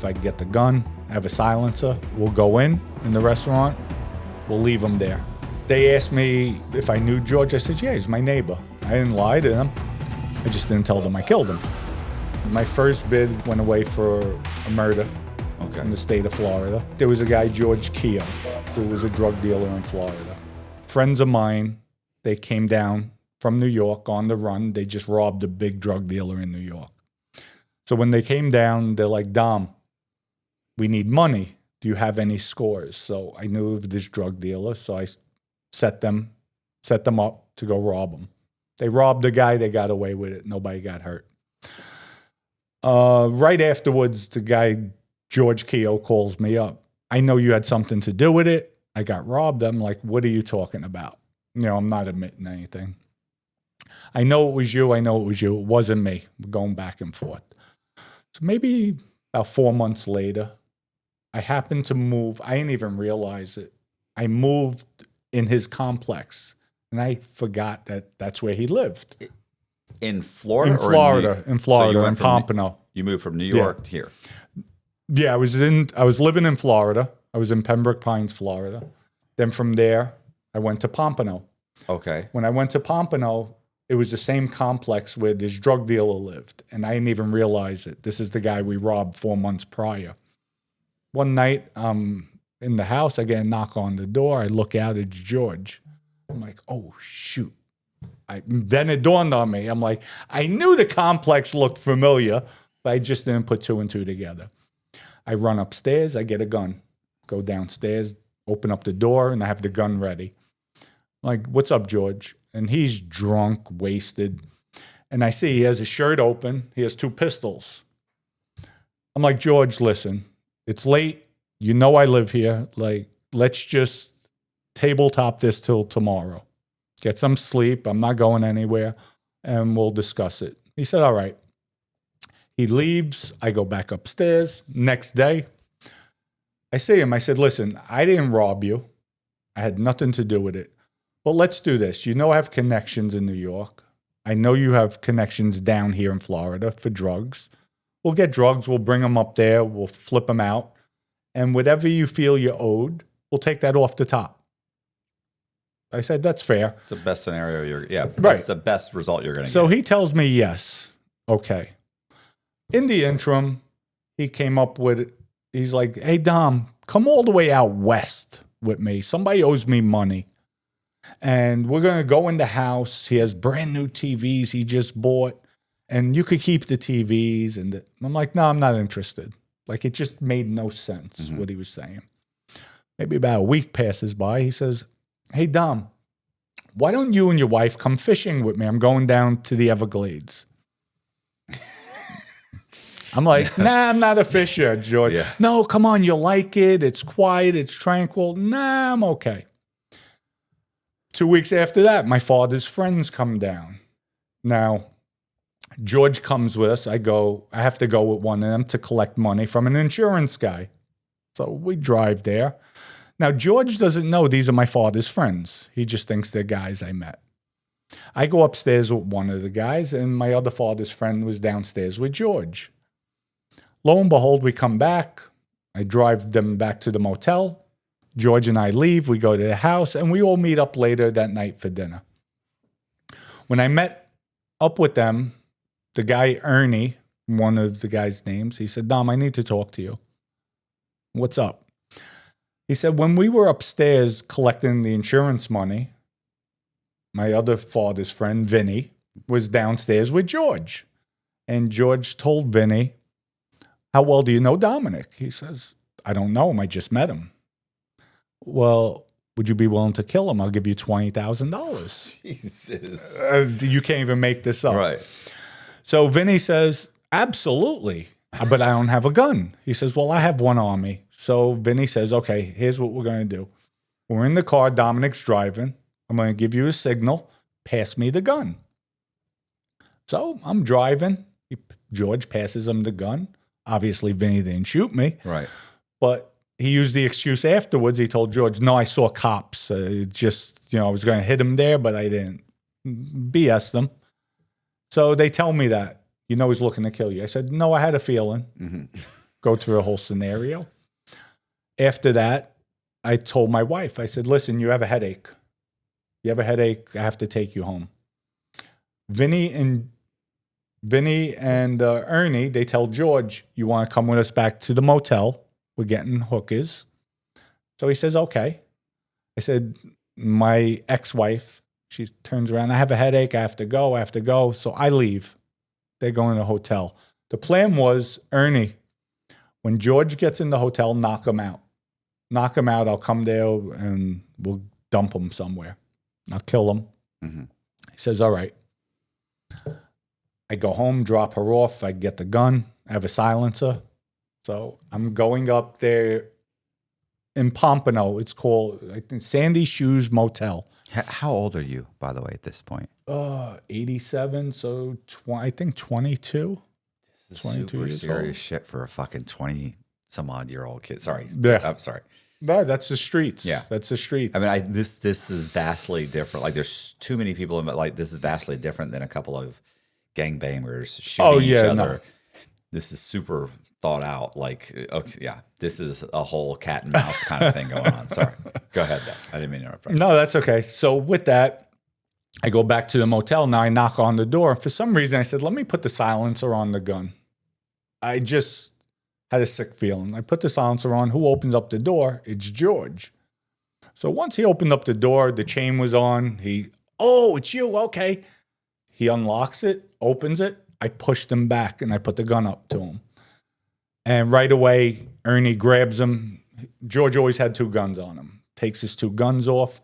If I get the gun, I have a silencer, we'll go in the restaurant, we'll leave him there. They asked me if I knew George. I said, yeah, he's my neighbor. I didn't lie to them. I just didn't tell them I killed him. My first bid went away for a murder in the state of Florida. There was a guy, George Cicale, who was a drug dealer in Florida. Friends of mine, they came down from New York on the run. They just robbed a big drug dealer in New York. So when they came down, they're like, Dom, we need money. Do you have any scores? So I knew of this drug dealer, so I set them up to go rob him. They robbed the guy, they got away with it. Nobody got hurt. Right afterwards, the guy, George Cicale, calls me up. I know you had something to do with it. I got robbed. I'm like, what are you talking about? I'm not admitting anything. I know it was you. I know it was you. It wasn't me. We're going back and forth. So maybe about 4 months later, I happened to move. I didn't even realize it. I moved in his complex, and I forgot that that's where he lived. In Florida? In Florida, in Pompano. You moved from New York to here? Yeah, I was living in Florida. I was in Pembroke Pines, Florida. Then from there, I went to Pompano. Okay. When I went to Pompano, it was the same complex where this drug dealer lived, and I didn't even realize it. This is the guy we robbed 4 months prior. One night, in the house, I get a knock on the door. I look out, it's George. I'm like, oh, shoot. Then it dawned on me. I'm like, I knew the complex looked familiar, but I just didn't put two and two together. I run upstairs. I get a gun. Go downstairs, open up the door, and I have the gun ready. I'm like, what's up, George? And he's drunk, wasted. And I see he has his shirt open. He has 2 pistols. I'm like, George, listen, it's late. You know I live here. Like, let's just tabletop this till tomorrow. Get some sleep. I'm not going anywhere, and we'll discuss it. He said, all right. He leaves. I go back upstairs. Next day, I see him. I said, listen, I didn't rob you. I had nothing to do with it. But let's do this. You know I have connections in New York. I know you have connections down here in Florida for drugs. We'll get drugs. We'll bring them up there. We'll flip them out. And whatever you feel you owed, we'll take that off the top. I said, that's fair. It's the best scenario. That's right. The best result you're going to get. So he tells me yes. Okay. In the interim, he came up with, he's like, hey, Dom, come all the way out west with me. Somebody owes me money. And we're going to go in the house. He has brand new TVs he just bought. And you could keep the TVs. And I'm like, no, I'm not interested. Like, it just made no sense what he was saying. Maybe about a week passes by. He says, hey, Dom, why don't you and your wife come fishing with me? I'm going down to the Everglades. I'm like, nah, I'm not a fisher, George. Yeah. No, come on, you'll like it. It's quiet. It's tranquil. Nah, I'm okay. 2 weeks after that, my father's friends come down. Now, George comes with us. I have to go with one of them to collect money from an insurance guy. So we drive there. Now, George doesn't know these are my father's friends. He just thinks they're guys I met. I go upstairs with one of the guys, and my other father's friend was downstairs with George. Lo and behold, we come back. I drive them back to the motel. George and I leave. We go to the house, and we all meet up later that night for dinner. When I met up with them, the guy, Ernie, one of the guy's names, he said, Dom, I need to talk to you. What's up? He said, when we were upstairs collecting the insurance money, my other father's friend, Vinny, was downstairs with George. And George told Vinny, how well do you know Dominick? He says, I don't know him. I just met him. Well, would you be willing to kill him? I'll give you $20,000. Jesus. You can't even make this up. Right. So Vinny says, absolutely. But I don't have a gun. He says, well, I have one on me. So Vinny says, okay, here's what we're going to do. We're in the car. Dominick's driving. I'm going to give you a signal. Pass me the gun. So I'm driving. George passes him the gun. Obviously, Vinny didn't shoot me. Right. But he used the excuse afterwards. He told George, no, I saw cops. I was going to hit him there, but I didn't. BS them. So they tell me that. He's looking to kill you. I said, no, I had a feeling. go through the whole scenario. After that, I told my wife, I said, listen, you have a headache. You have a headache. I have to take you home. Vinny and Ernie, they tell George, you want to come with us back to the motel? We're getting hookers. So he says, okay. I said, my ex-wife, she turns around, I have a headache. I have to go. So I leave. They're going to the hotel. The plan was, Ernie, when George gets in the hotel, knock him out. Knock him out. I'll come there and we'll dump him somewhere. I'll kill him. Mm-hmm. He says, all right. I go home, drop her off. I get the gun. I have a silencer. So I'm going up there in Pompano. It's called, I think, Sandy Shoes Motel. How old are you, by the way, at this point? 87. So I think 22. This is 22 super years serious old. Shit for a fucking 20-some-odd-year-old kid. Sorry. Yeah. I'm sorry. No, that's the streets. Yeah. That's the streets. I mean, this is vastly different. Like, there's too many people, like, this is vastly different than a couple of gangbangers shooting each other. No. This is super thought out. Like, okay, yeah, this is a whole cat and mouse kind of thing going on. Sorry. Go ahead, though. I didn't mean to interrupt. No, that's okay. So with that, I go back to the motel. Now I knock on the door. For some reason, I said, let me put the silencer on the gun. I just had a sick feeling. I put the silencer on. Who opens up the door? It's George. So once he opened up the door, the chain was on. It's you. Okay. He unlocks it, opens it. I pushed him back and I put the gun up to him. And right away, Ernie grabs him. George always had 2 guns on him. Takes his 2 guns off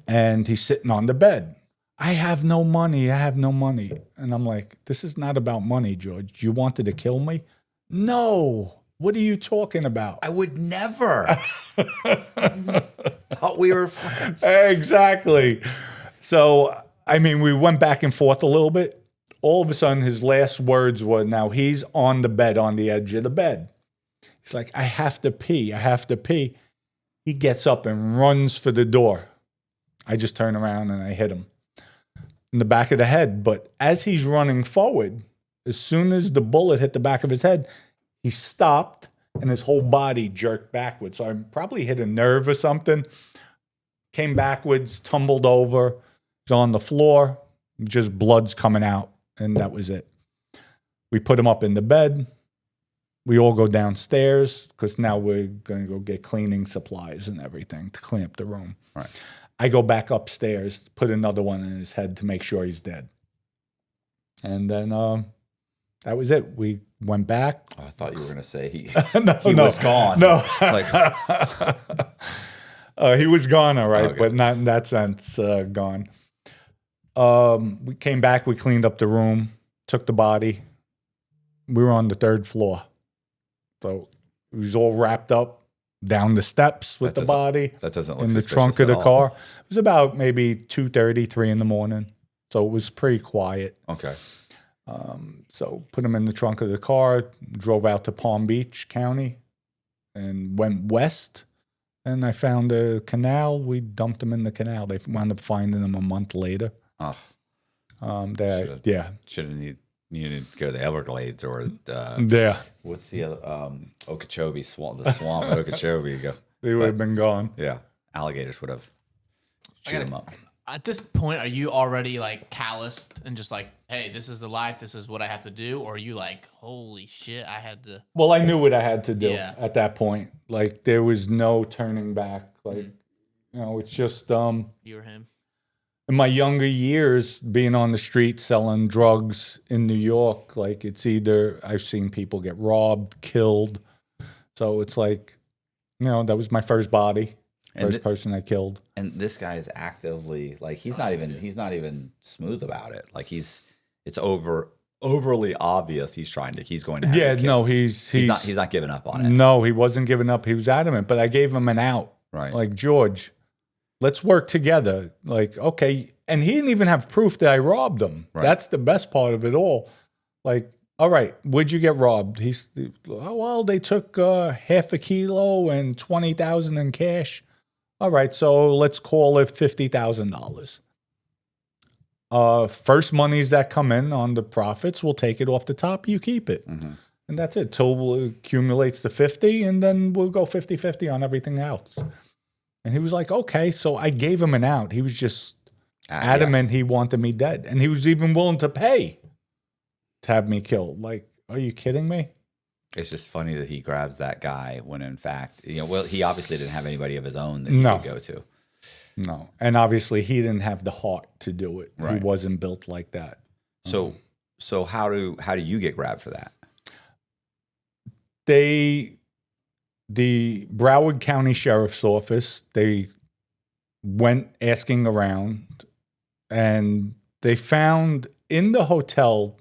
and he's sitting on the bed. I have no money. And I'm like, this is not about money, George. You wanted to kill me? No. What are you talking about? I would never. Thought we were friends. Exactly. So, I mean, we went back and forth a little bit. All of a sudden, his last words were, now he's on the bed, on the edge of the bed. He's like, I have to pee. He gets up and runs for the door. I just turn around and I hit him in the back of the head. But as he's running forward, as soon as the bullet hit the back of his head, he stopped and his whole body jerked backwards. So I probably hit a nerve or something. Came backwards, tumbled over, was on the floor, just blood's coming out, and that was it. We put him up in the bed. We all go downstairs because now we're going to go get cleaning supplies and everything to clean up the room. Right. I go back upstairs, put another one in his head to make sure he's dead. And then that was it. We went back. Oh, I thought you were going to say he was gone. No. Like, he was gone, all right, okay. But not in that sense gone. We came back. We cleaned up the room, took the body. We were on the 3rd floor. So it was all wrapped up down the steps with the body. That doesn't look in the trunk of the car. It was about maybe 2:30, 3 in the morning. So it was pretty quiet. Okay. So put him in the trunk of the car, drove out to Palm Beach County and went west. And I found a canal. We dumped him in the canal. They wound up finding him a month later. Oh. Should have needed to go to the Everglades or what's the other Okeechobee swamp? The swamp at Okeechobee. They would have been gone. Yeah, alligators would have shoot them up. At this point, are you already like calloused and just like, hey, this is the life, this is what I have to do? Or are you like, holy shit, I had to... Well, I knew what I had to do at that point. Like, there was no turning back. Like, it's just... You or him? In my younger years, being on the street selling drugs in New York, like, it's either I've seen people get robbed, killed. So it's like, that was my first body. First person I killed. And this guy is actively like he's not even smooth about it. Like it's overly obvious he's going to have he's not giving up on it. No, he wasn't giving up. He was adamant, but I gave him an out. Right. Like, George, let's work together. Like, okay. And he didn't even have proof that I robbed him. Right. That's the best part of it all. Like, all right, where'd you get robbed? They took half a kilo and $20,000 in cash. All right, so let's call it $50,000. First monies that come in on the profits, we'll take it off the top. You keep it. Mm-hmm. And that's it. Till it accumulates to 50, and then we'll go 50-50 on everything else. And he was like, okay. So I gave him an out. He was just adamant he wanted me dead. And he was even willing to pay to have me killed. Like, are you kidding me? It's just funny that he grabs that guy when, in fact, well, he obviously didn't have anybody of his own that he could go to. No. And obviously he didn't have the heart to do it. Right. He wasn't built like that. So how do you get grabbed for that? The Broward County Sheriff's Office, they went asking around, and they found in the hotel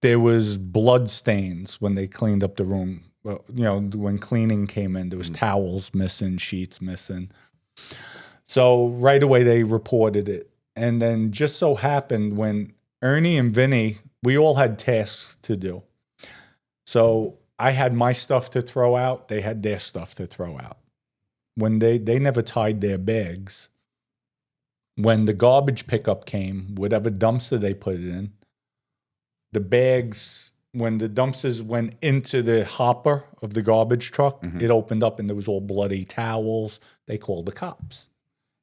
there was blood stains when they cleaned up the room. Well, when cleaning came in, there was towels missing, sheets missing. So right away they reported it. And then just so happened when Ernie and Vinny, we all had tasks to do. So I had my stuff to throw out. They had their stuff to throw out. When they never tied their bags. When the garbage pickup came, whatever dumpster they put it in, the bags, when the dumpsters went into the hopper of the garbage truck, it opened up and there was all bloody towels. They called the cops.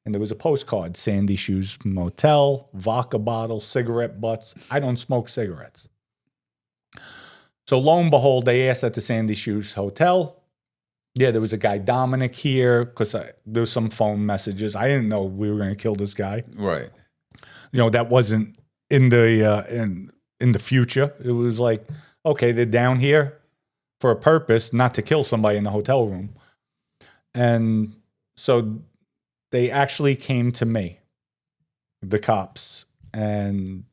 And there was a postcard, Sandy Shoes Motel, vodka bottle, cigarette butts. I don't smoke cigarettes. So lo and behold, they asked at the Sandy Shoes Hotel. Yeah, there was a guy, Dominick, here, because there was some phone messages. I didn't know we were going to kill this guy. Right. That wasn't in the in the future. It was like, okay, they're down here for a purpose, not to kill somebody in the hotel room. And so they actually came to me, the cops, and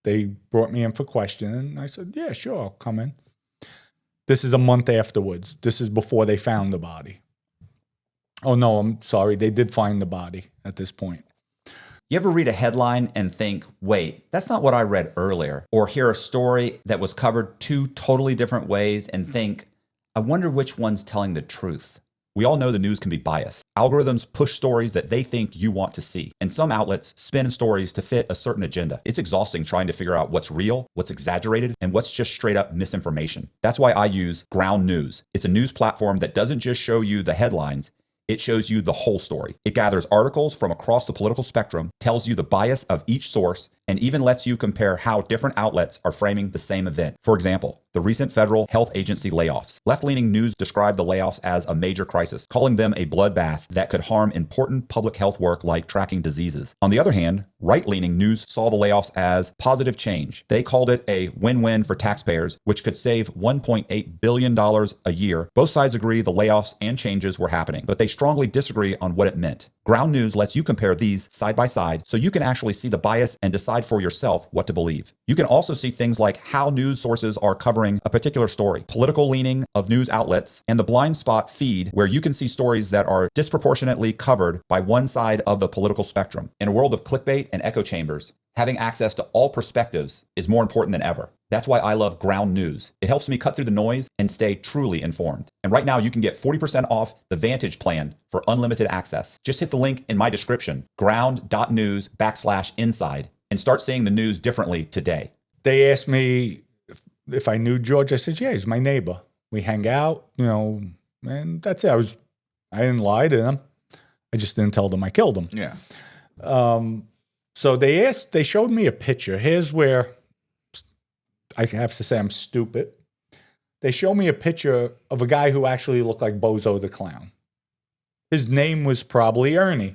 they brought me in for questioning. And I said, yeah, sure, I'll come in. This is a month afterwards. This is before they found the body. Oh, no, I'm sorry. They did find the body at this point. You ever read a headline and think, wait, that's not what I read earlier? Or hear a story that was covered two totally different ways and think, I wonder which one's telling the truth. We all know the news can be biased. Algorithms push stories that they think you want to see, and some outlets spin stories to fit a certain agenda. It's exhausting trying to figure out what's real, what's exaggerated, and what's just straight up misinformation. That's why I use Ground News. It's a news platform that doesn't just show you the headlines, it shows you the whole story. It gathers articles from across the political spectrum, tells you the bias of each source, and even lets you compare how different outlets are framing the same event. For example, the recent federal health agency layoffs. Left-leaning news described the layoffs as a major crisis, calling them a bloodbath that could harm important public health work like tracking diseases. On the other hand, right-leaning news saw the layoffs as positive change. They called it a win-win for taxpayers, which could save $1.8 billion a year. Both sides agree the layoffs and changes were happening, but they strongly disagree on what it meant. Ground News lets you compare these side by side so you can actually see the bias and decide for yourself what to believe. You can also see things like how news sources are covering a particular story, political leaning of news outlets, and the blind spot feed where you can see stories that are disproportionately covered by one side of the political spectrum. In a world of clickbait and echo chambers, having access to all perspectives is more important than ever. That's why I love Ground News. It helps me cut through the noise and stay truly informed. And right now you can get 40% off the Vantage plan for unlimited access. Just hit the link in my description, ground.news/inside, and start seeing the news differently today. They asked me if I knew George. I said, yeah, he's my neighbor. We hang out, and that's it. I didn't lie to them. I just didn't tell them I killed him. Yeah. So they showed me a picture. Here's where I have to say I'm stupid. They showed me a picture of a guy who actually looked like Bozo the Clown. His name was probably Ernie.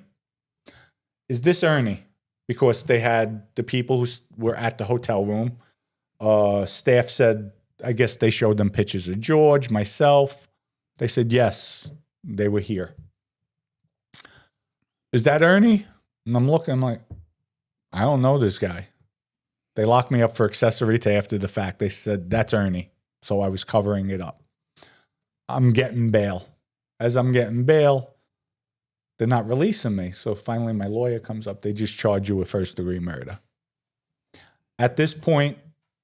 Is this Ernie? Because they had the people who were at the hotel room. Staff said, I guess they showed them pictures of George, myself. They said, yes, they were here. Is that Ernie? And I'm looking, I'm like, I don't know this guy. They locked me up for accessory to after the fact. They said, that's Ernie. So I was covering it up. I'm getting bail. As I'm getting bail, they're not releasing me. So finally my lawyer comes up. They just charge you with first-degree murder. At this point,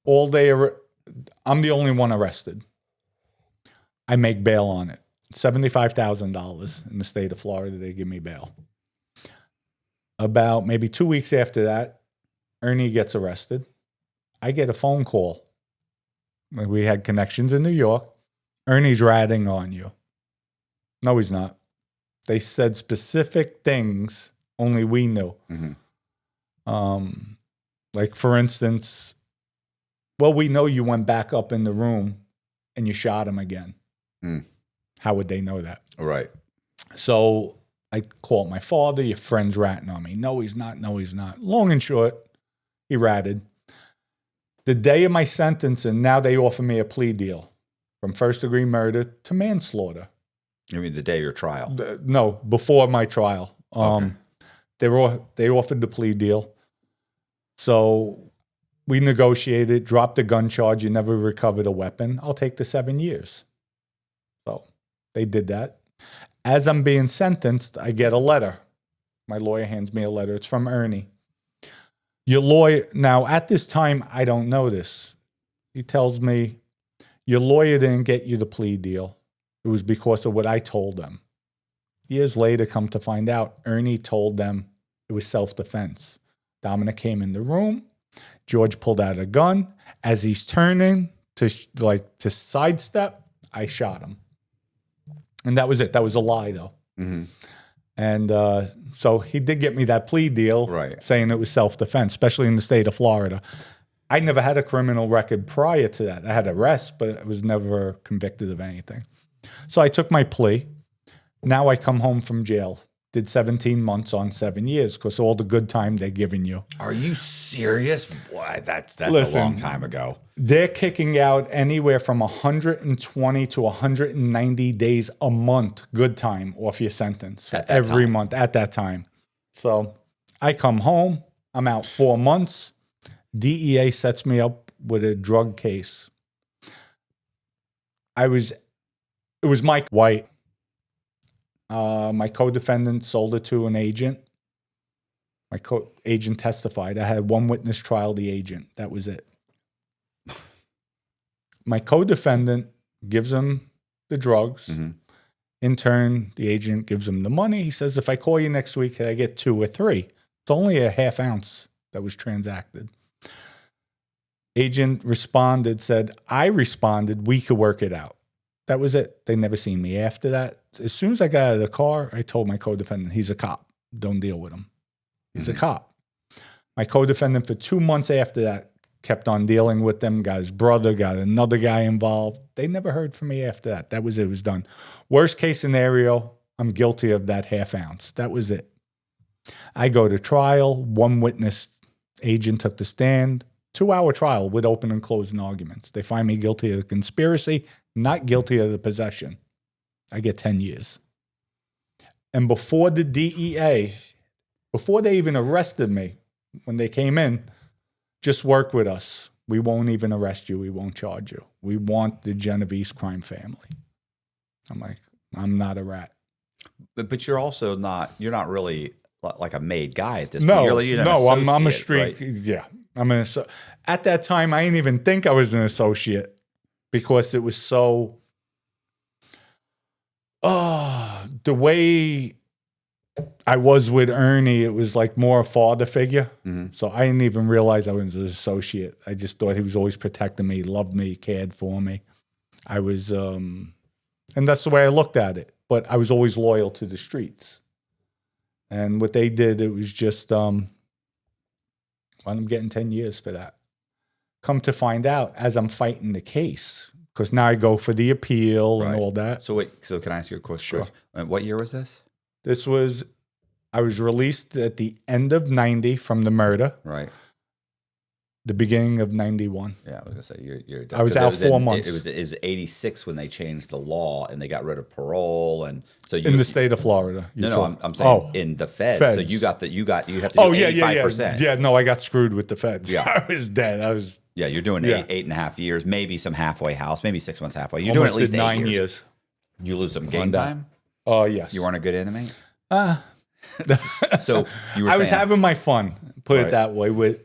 I'm the only one arrested. I make bail on it. $75,000 in the state of Florida, they give me bail. About maybe 2 weeks after that, Ernie gets arrested. I get a phone call. We had connections in New York. Ernie's ratting on you. No, he's not. They said specific things only we knew. Like, for instance, well, we know you went back up in the room and you shot him again. How would they know that? Right. So I called my father. Your friend's ratting on me. No, he's not. No, he's not. Long and short, he ratted. The day of my sentence, and now they offer me a plea deal from first-degree murder to manslaughter. You mean the day of your trial? No, before my trial. Okay. They offered the plea deal. So we negotiated, dropped the gun charge. You never recovered a weapon. I'll take the 7 years. So they did that. As I'm being sentenced, I get a letter. My lawyer hands me a letter. It's from Ernie. Your lawyer, now at this time, I don't know this. He tells me, your lawyer didn't get you the plea deal. It was because of what I told them. Years later, come to find out, Ernie told them it was self-defense. Dominick came in the room. George pulled out a gun. As he's turning to sidestep, I shot him. And that was it. That was a lie, though. And so he did get me that plea deal, right, saying it was self-defense, especially in the state of Florida. I never had a criminal record prior to that. I had arrests, but I was never convicted of anything. So I took my plea. Now I come home from jail. Did 17 months on 7 years because all the good time they're giving you. Are you serious? Boy, that's Listen, a long time ago. They're kicking out anywhere from 120 to 190 days a month good time off your sentence every month at that time. So I come home. I'm out 4 months. DEA sets me up with a drug case. It was Mike White. My co-defendant sold it to an agent. My agent testified. I had one witness trial the agent. That was it. My co-defendant gives him the drugs. In turn, the agent gives him the money. He says, if I call you next week, can I get 2 or 3? It's only a half ounce that was transacted. Agent responded, said, I responded, we could work it out. That was it. They never seen me after that. As soon as I got out of the car, I told my co-defendant, he's a cop. Don't deal with him. He's a cop. My co-defendant for 2 months after that kept on dealing with them, got his brother, got another guy involved. They never heard from me after that. That was it. It was done. Worst case scenario, I'm guilty of that half ounce. That was it. I go to trial. One witness agent took the stand. 2-hour trial with open and closing arguments. They find me guilty of the conspiracy, not guilty of the possession. I get 10 years. And before the DEA, before they even arrested me, when they came in, just work with us. We won't even arrest you. We won't charge you. We want the Genovese crime family. I'm like, I'm not a rat. But you're also not, you're not really like a made guy at this point. No, I'm a street. Right? Yeah. At that time, I didn't even think I was an associate because it was so, the way I was with Ernie, it was like more a father figure. So I didn't even realize I was an associate. I just thought he was always protecting me, loved me, cared for me. I was, and that's the way I looked at it. But I was always loyal to the streets. And what they did, it was just, I'm getting 10 years for that. Come to find out, as I'm fighting the case, because now I go for the appeal and all that. So wait, so can I ask you a question? Sure. What year was this? I was released at the end of 90 from the murder. Right. The beginning of 91. Yeah, I was gonna say you're I was out 4 months. It was 86 when they changed the law and they got rid of parole, and so in the state of Florida. I'm saying in the feds. So you have to do 85%. Yeah, no, I got screwed with the feds. Yeah. I was dead. You're doing 8.5 years, maybe some halfway house, maybe 6 months halfway. You're doing at least 9 years. You lose some game time? Yes. You weren't a good inmate? So you were I was having my fun, put it that way, with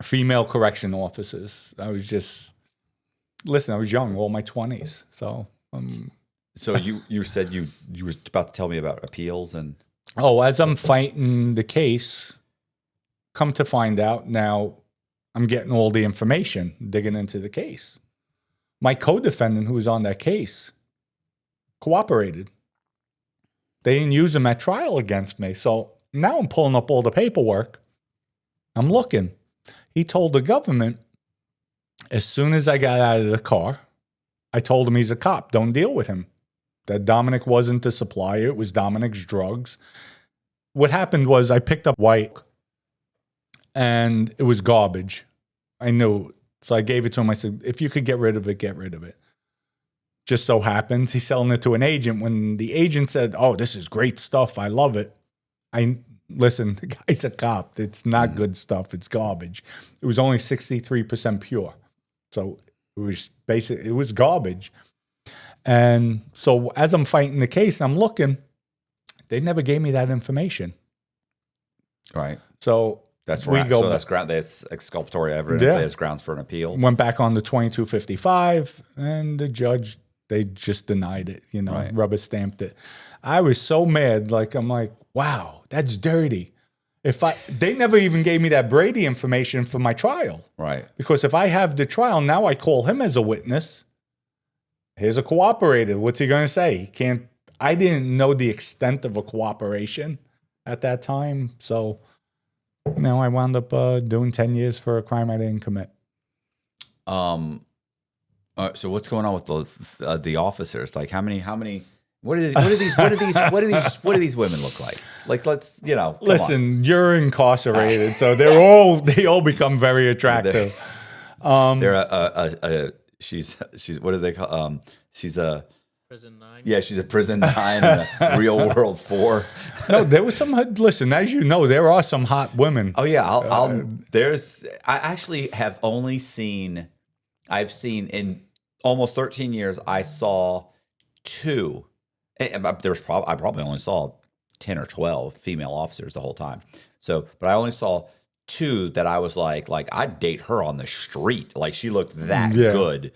female correction officers. I was I was young, all my 20s. So so you said you were about to tell me about appeals and as I'm fighting the case, come to find out now I'm getting all the information, digging into the case. My co-defendant who was on that case cooperated. They didn't use him at trial against me. So now I'm pulling up all the paperwork. I'm looking. He told the government, as soon as I got out of the car, I told him he's a cop. Don't deal with him. That Dominick wasn't the supplier. It was Dominick's drugs. What happened was I picked up white and it was garbage. I knew. So I gave it to him. I said, if you could get rid of it, get rid of it. Just so happens he's selling it to an agent. When the agent said, oh, this is great stuff, I love it. Listen, the guy's a cop. It's not good stuff. It's garbage. It was only 63% pure. So it was garbage. And so as I'm fighting the case, I'm looking, they never gave me that information. Right. So that's right. So that's exculpatory evidence. Yeah. There's grounds for an appeal. Went back on the 2255 and the judge, they just denied it, right. Rubber stamped it. I was so mad. I'm like, wow, that's dirty. They never even gave me that Brady information for my trial. Right. Because if I have the trial, now I call him as a witness. Here's a cooperator. What's he going to say? He can't. I didn't know the extent of a cooperation at that time. So now I wound up doing 10 years for a crime I didn't commit. So what's going on with the officers? Like how many? What do these women look like? Like let's listen. You're incarcerated, so they all become very attractive. She's what do they call? She's a prison 9. Yeah, she's a prison 9 and a real world 4. No, there was some. Listen, as you know, there are some hot women. Oh yeah, I actually have only seen. I've seen in almost 13 years. I saw 2. I probably only saw 10 or 12 female officers the whole time. So, but I only saw 2 that I was like I'd date her on the street. Like she looked that good.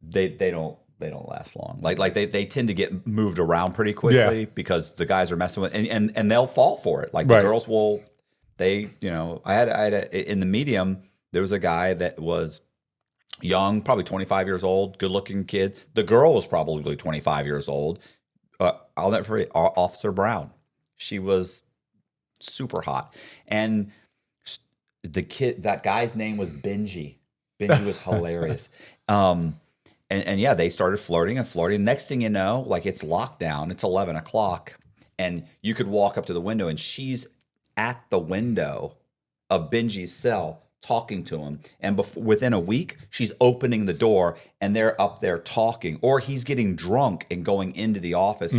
They don't last long. Like they tend to get moved around pretty quickly because the guys are messing with and they'll fall for it. Like the girls will. I had in the medium. There was a guy that was young, probably 25 years old, good-looking kid. The girl was probably 25 years old. I'll never forget Officer Brown. She was super hot. And that guy's name was Benji. Benji was hilarious. And yeah, they started flirting and flirting. Next thing you know, it's lockdown. It's 11 o'clock. And you could walk up to the window, and she's at the window of Benji's cell talking to him, and within a week she's opening the door and they're up there talking, or he's getting drunk and going into the office.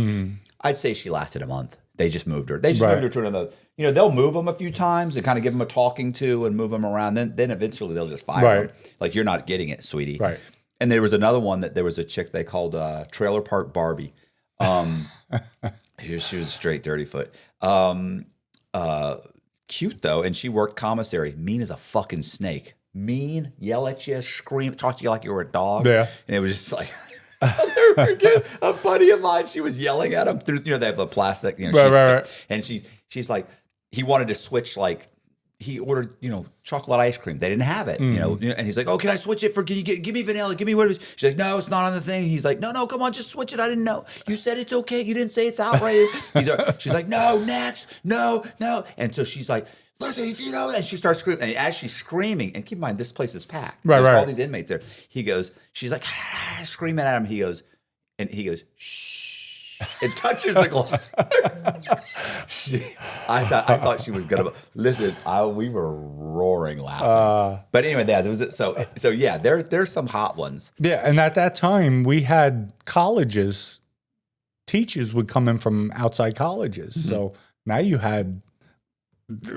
I'd say she lasted a month. They just moved her. They just moved her to another. They'll move them a few times and kind of give them a talking to and move them around. Then eventually they'll just fire them. Like, you're not getting it, sweetie. Right. And there was another one that there was a chick they called Trailer Park Barbie. She was a straight dirty foot. Cute though, and she worked commissary. Mean as a fucking snake. Mean, yell at you, scream, talk to you like you were a dog. Yeah, and it was just like I'll never forget a buddy of mine. She was yelling at him through. They have the plastic. Right. And she's like, he wanted to switch. He ordered, chocolate ice cream. They didn't have it, and he's like, oh, can I switch it can you give me vanilla? Give me what it is. She's like, no, it's not on the thing. He's like, no, come on, just switch it. I didn't know. You said it's okay. You didn't say it's outrageous. She's like, no, next, no. And so she's like, listen, and she starts screaming. And as she's screaming, and keep in mind, this place is packed. There's all these inmates there. She's like, screaming at him. He goes, shh. It touches the glass. I thought she was gonna listen. We were roaring laughing. But anyway, there was so yeah. There's some hot ones. Yeah, and at that time we had colleges. Teachers would come in from outside colleges. So now you had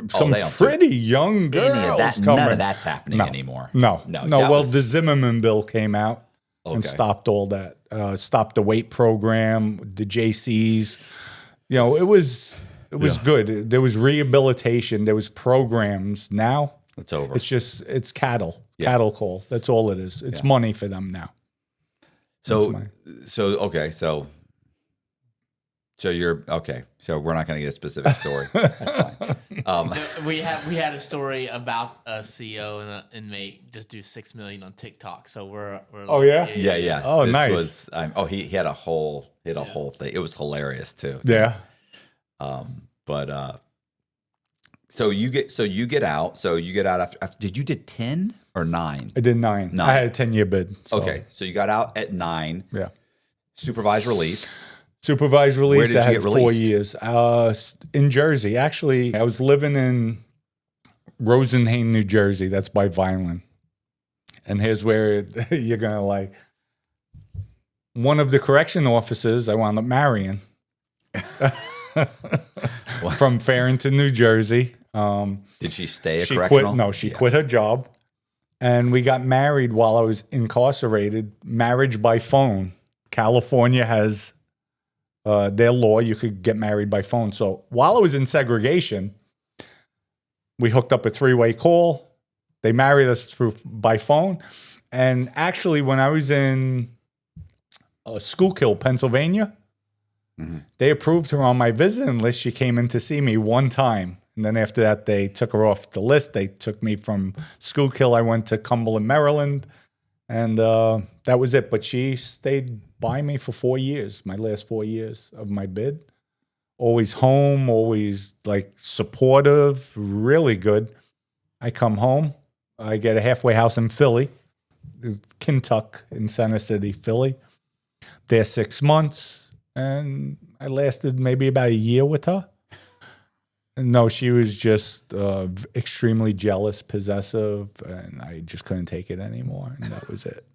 some pretty young girls coming. None of that's happening anymore. No. Well, the Zimmerman bill came out. And stopped all that. Stopped the weight program, the JCs. It was good. There was rehabilitation. There was programs. Now it's over. It's cattle call. That's all it is. It's money for them now. So So you're okay. So we're not going to get a specific story. That's fine. We had a story about a CEO and an inmate just do 6 million on TikTok. So we're Oh, like, yeah? Yeah. Oh, this nice. Was, he had a whole thing. It was hilarious too. Yeah. So you get out. So you get out after did you did 10 or 9? I did 9. I had a 10-year bid. So. Okay. So you got out at 9. Yeah. Supervised release. Supervised release. Where did I you had get 4 released? years. In Jersey. Actually, I was living in Rosenhain, New Jersey. That's by Vineland. And here's where you're going to like. One of the correction officers I wound up marrying from Farrington, New Jersey. Did she stay a She correctional? quit. No, she quit her job. And we got married while I was incarcerated. Marriage by phone. California has their law. You could get married by phone. So while I was in segregation, we hooked up a 3-way call. They married us by phone. And actually, when I was in Schuylkill, Pennsylvania, they approved her on my visiting list. She came in to see me one time. And then after that, they took her off the list. They took me from Schuylkill. I went to Cumberland, Maryland. And that was it. But she stayed by me for 4 years, my last 4 years of my bid. Always home, always like supportive, really good. I come home. I get a halfway house in Philly, Kentuck in Center City, Philly. There 6 months. And I lasted maybe about a year with her. No, she was just extremely jealous, possessive, and I just couldn't take it anymore. And that was it.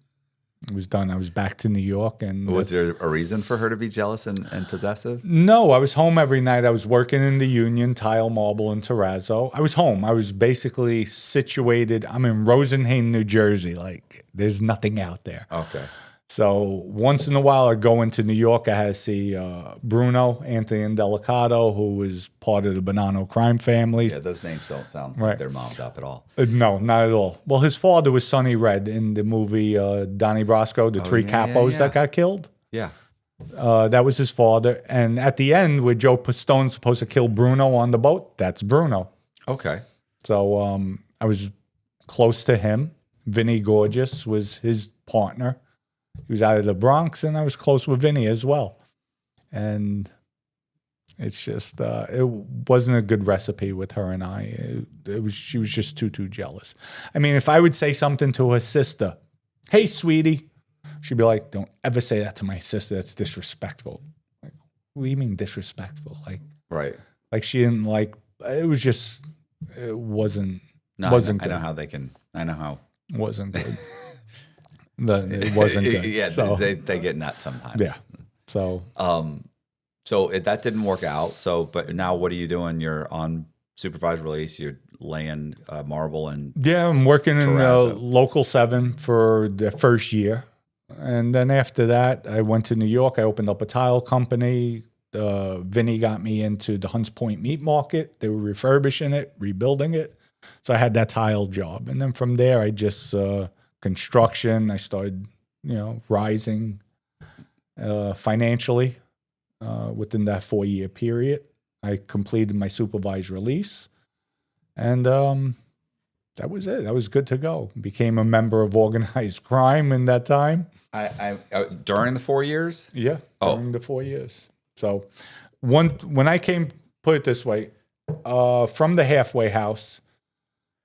It was done. I was back to New York. And was there a reason for her to be jealous and possessive? No, I was home every night. I was working in the Union, Tile, Marble, and Terrazzo. I was home. I was basically situated. I'm in Rosenhain, New Jersey. Like, there's nothing out there. Okay. So once in a while, I'd go into New York. I had to see Bruno, Anthony Indelicato, who was part of the Bonanno Crime Family. Yeah, those names don't sound like they're mommed up at all. No, not at all. Well, his father was Sonny Red in the movie Donnie Brasco, the three capos that got killed. Yeah. That was his father. And at the end, where Joe Pistone's supposed to kill Bruno on the boat, that's Bruno. Okay. So I was close to him. Vinny Gorgeous was his partner. He was out of the Bronx, and I was close with Vinny as well. And it's just, it wasn't a good recipe with her and I. She was just too jealous. I mean, if I would say something to her sister, hey, sweetie, she'd be like, don't ever say that to my sister. That's disrespectful. Like, what do you mean disrespectful? Like, right. Like she didn't like, it was just, it wasn't good. I know how they can, I know how. Wasn't good. It wasn't good. Yeah, so, they get nuts sometimes. Yeah. So that didn't work out. So, but now what are you doing? You're on supervised release. You're laying marble and I'm working Terrazzo. in Local 7 for the first year, and then after that, I went to New York. I opened up a tile company. Vinny got me into the Hunts Point Meat Market. They were refurbishing it, rebuilding it. So I had that tile job, and then from there, I just construction. I started, rising financially within that 4-year period. I completed my supervised release, and that was it. That was good to go. Became a member of organized crime in that time. I during the 4 years? Yeah, during the 4 years. So when I came, put it this way, from the halfway house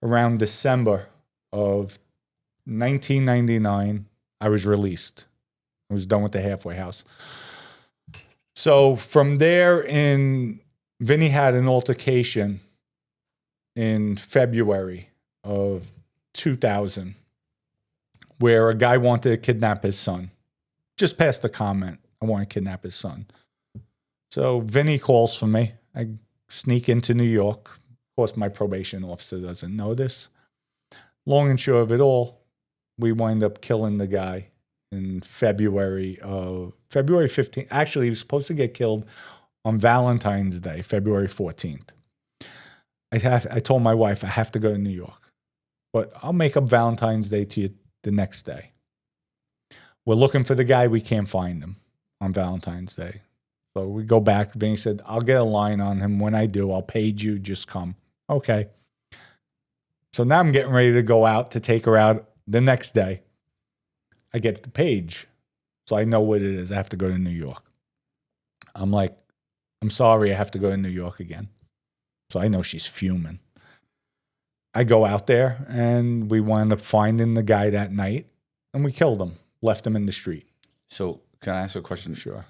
around December of 1999, I was released. I was done with the halfway house. So from there, Vinny had an altercation in February of 2000 where a guy wanted to kidnap his son. Just passed the comment, I want to kidnap his son. So Vinny calls for me. I sneak into New York. Of course, my probation officer doesn't know this. Long and short of it all, we wind up killing the guy in February 15th. Actually, he was supposed to get killed on Valentine's Day, February 14th. I told my wife I have to go to New York, but I'll make up Valentine's Day to you the next day. We're looking for the guy. We can't find him on Valentine's Day. So we go back. Vinny said, I'll get a line on him. When I do, I'll page you. Just come. Okay. So now I'm getting ready to go out to take her out the next day. I get the page. So I know what it is. I have to go to New York. I'm like, I'm sorry, I have to go to New York again. So I know she's fuming. I go out there and we wind up finding the guy that night and we killed him, left him in the street. So can I ask you a question? Sure.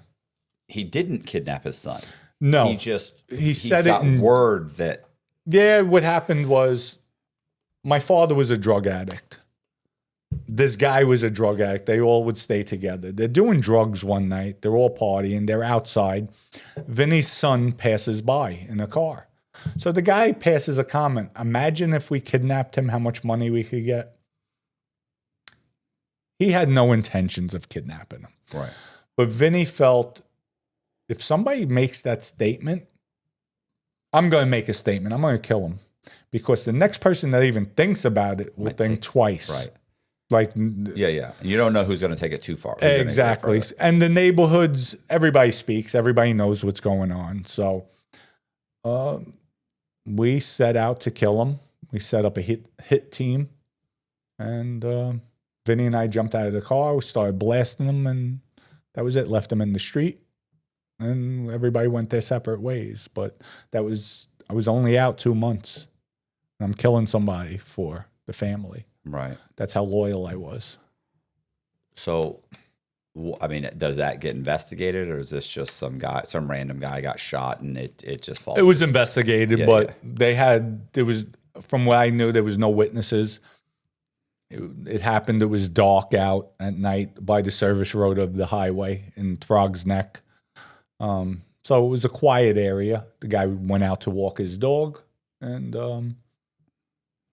He didn't kidnap his son. No. He said got it in word that. Yeah, what happened was my father was a drug addict. This guy was a drug addict. They all would stay together. They're doing drugs one night. They're all partying. They're outside. Vinny's son passes by in a car. So the guy passes a comment. Imagine if we kidnapped him, how much money we could get. He had no intentions of kidnapping him. Right. But Vinny felt if somebody makes that statement, I'm going to make a statement. I'm going to kill him. Because the next person that even thinks about it will think twice. Right. Like, yeah. You don't know who's going to take it too far. Exactly. And the neighborhoods, everybody speaks. Everybody knows what's going on. So we set out to kill him. We set up a hit team. And Vinny and I jumped out of the car. We started blasting him. And that was it. Left him in the street. And everybody went their separate ways. But I was only out 2 months. And I'm killing somebody for the family. Right. That's how loyal I was. So, I mean, does that get investigated, or is this just some random guy got shot and it just falls? It was investigated, but there was, from what I knew, there was no witnesses. It happened. It was dark out at night by the service road of the highway in Throg's Neck. So it was a quiet area. The guy went out to walk his dog, and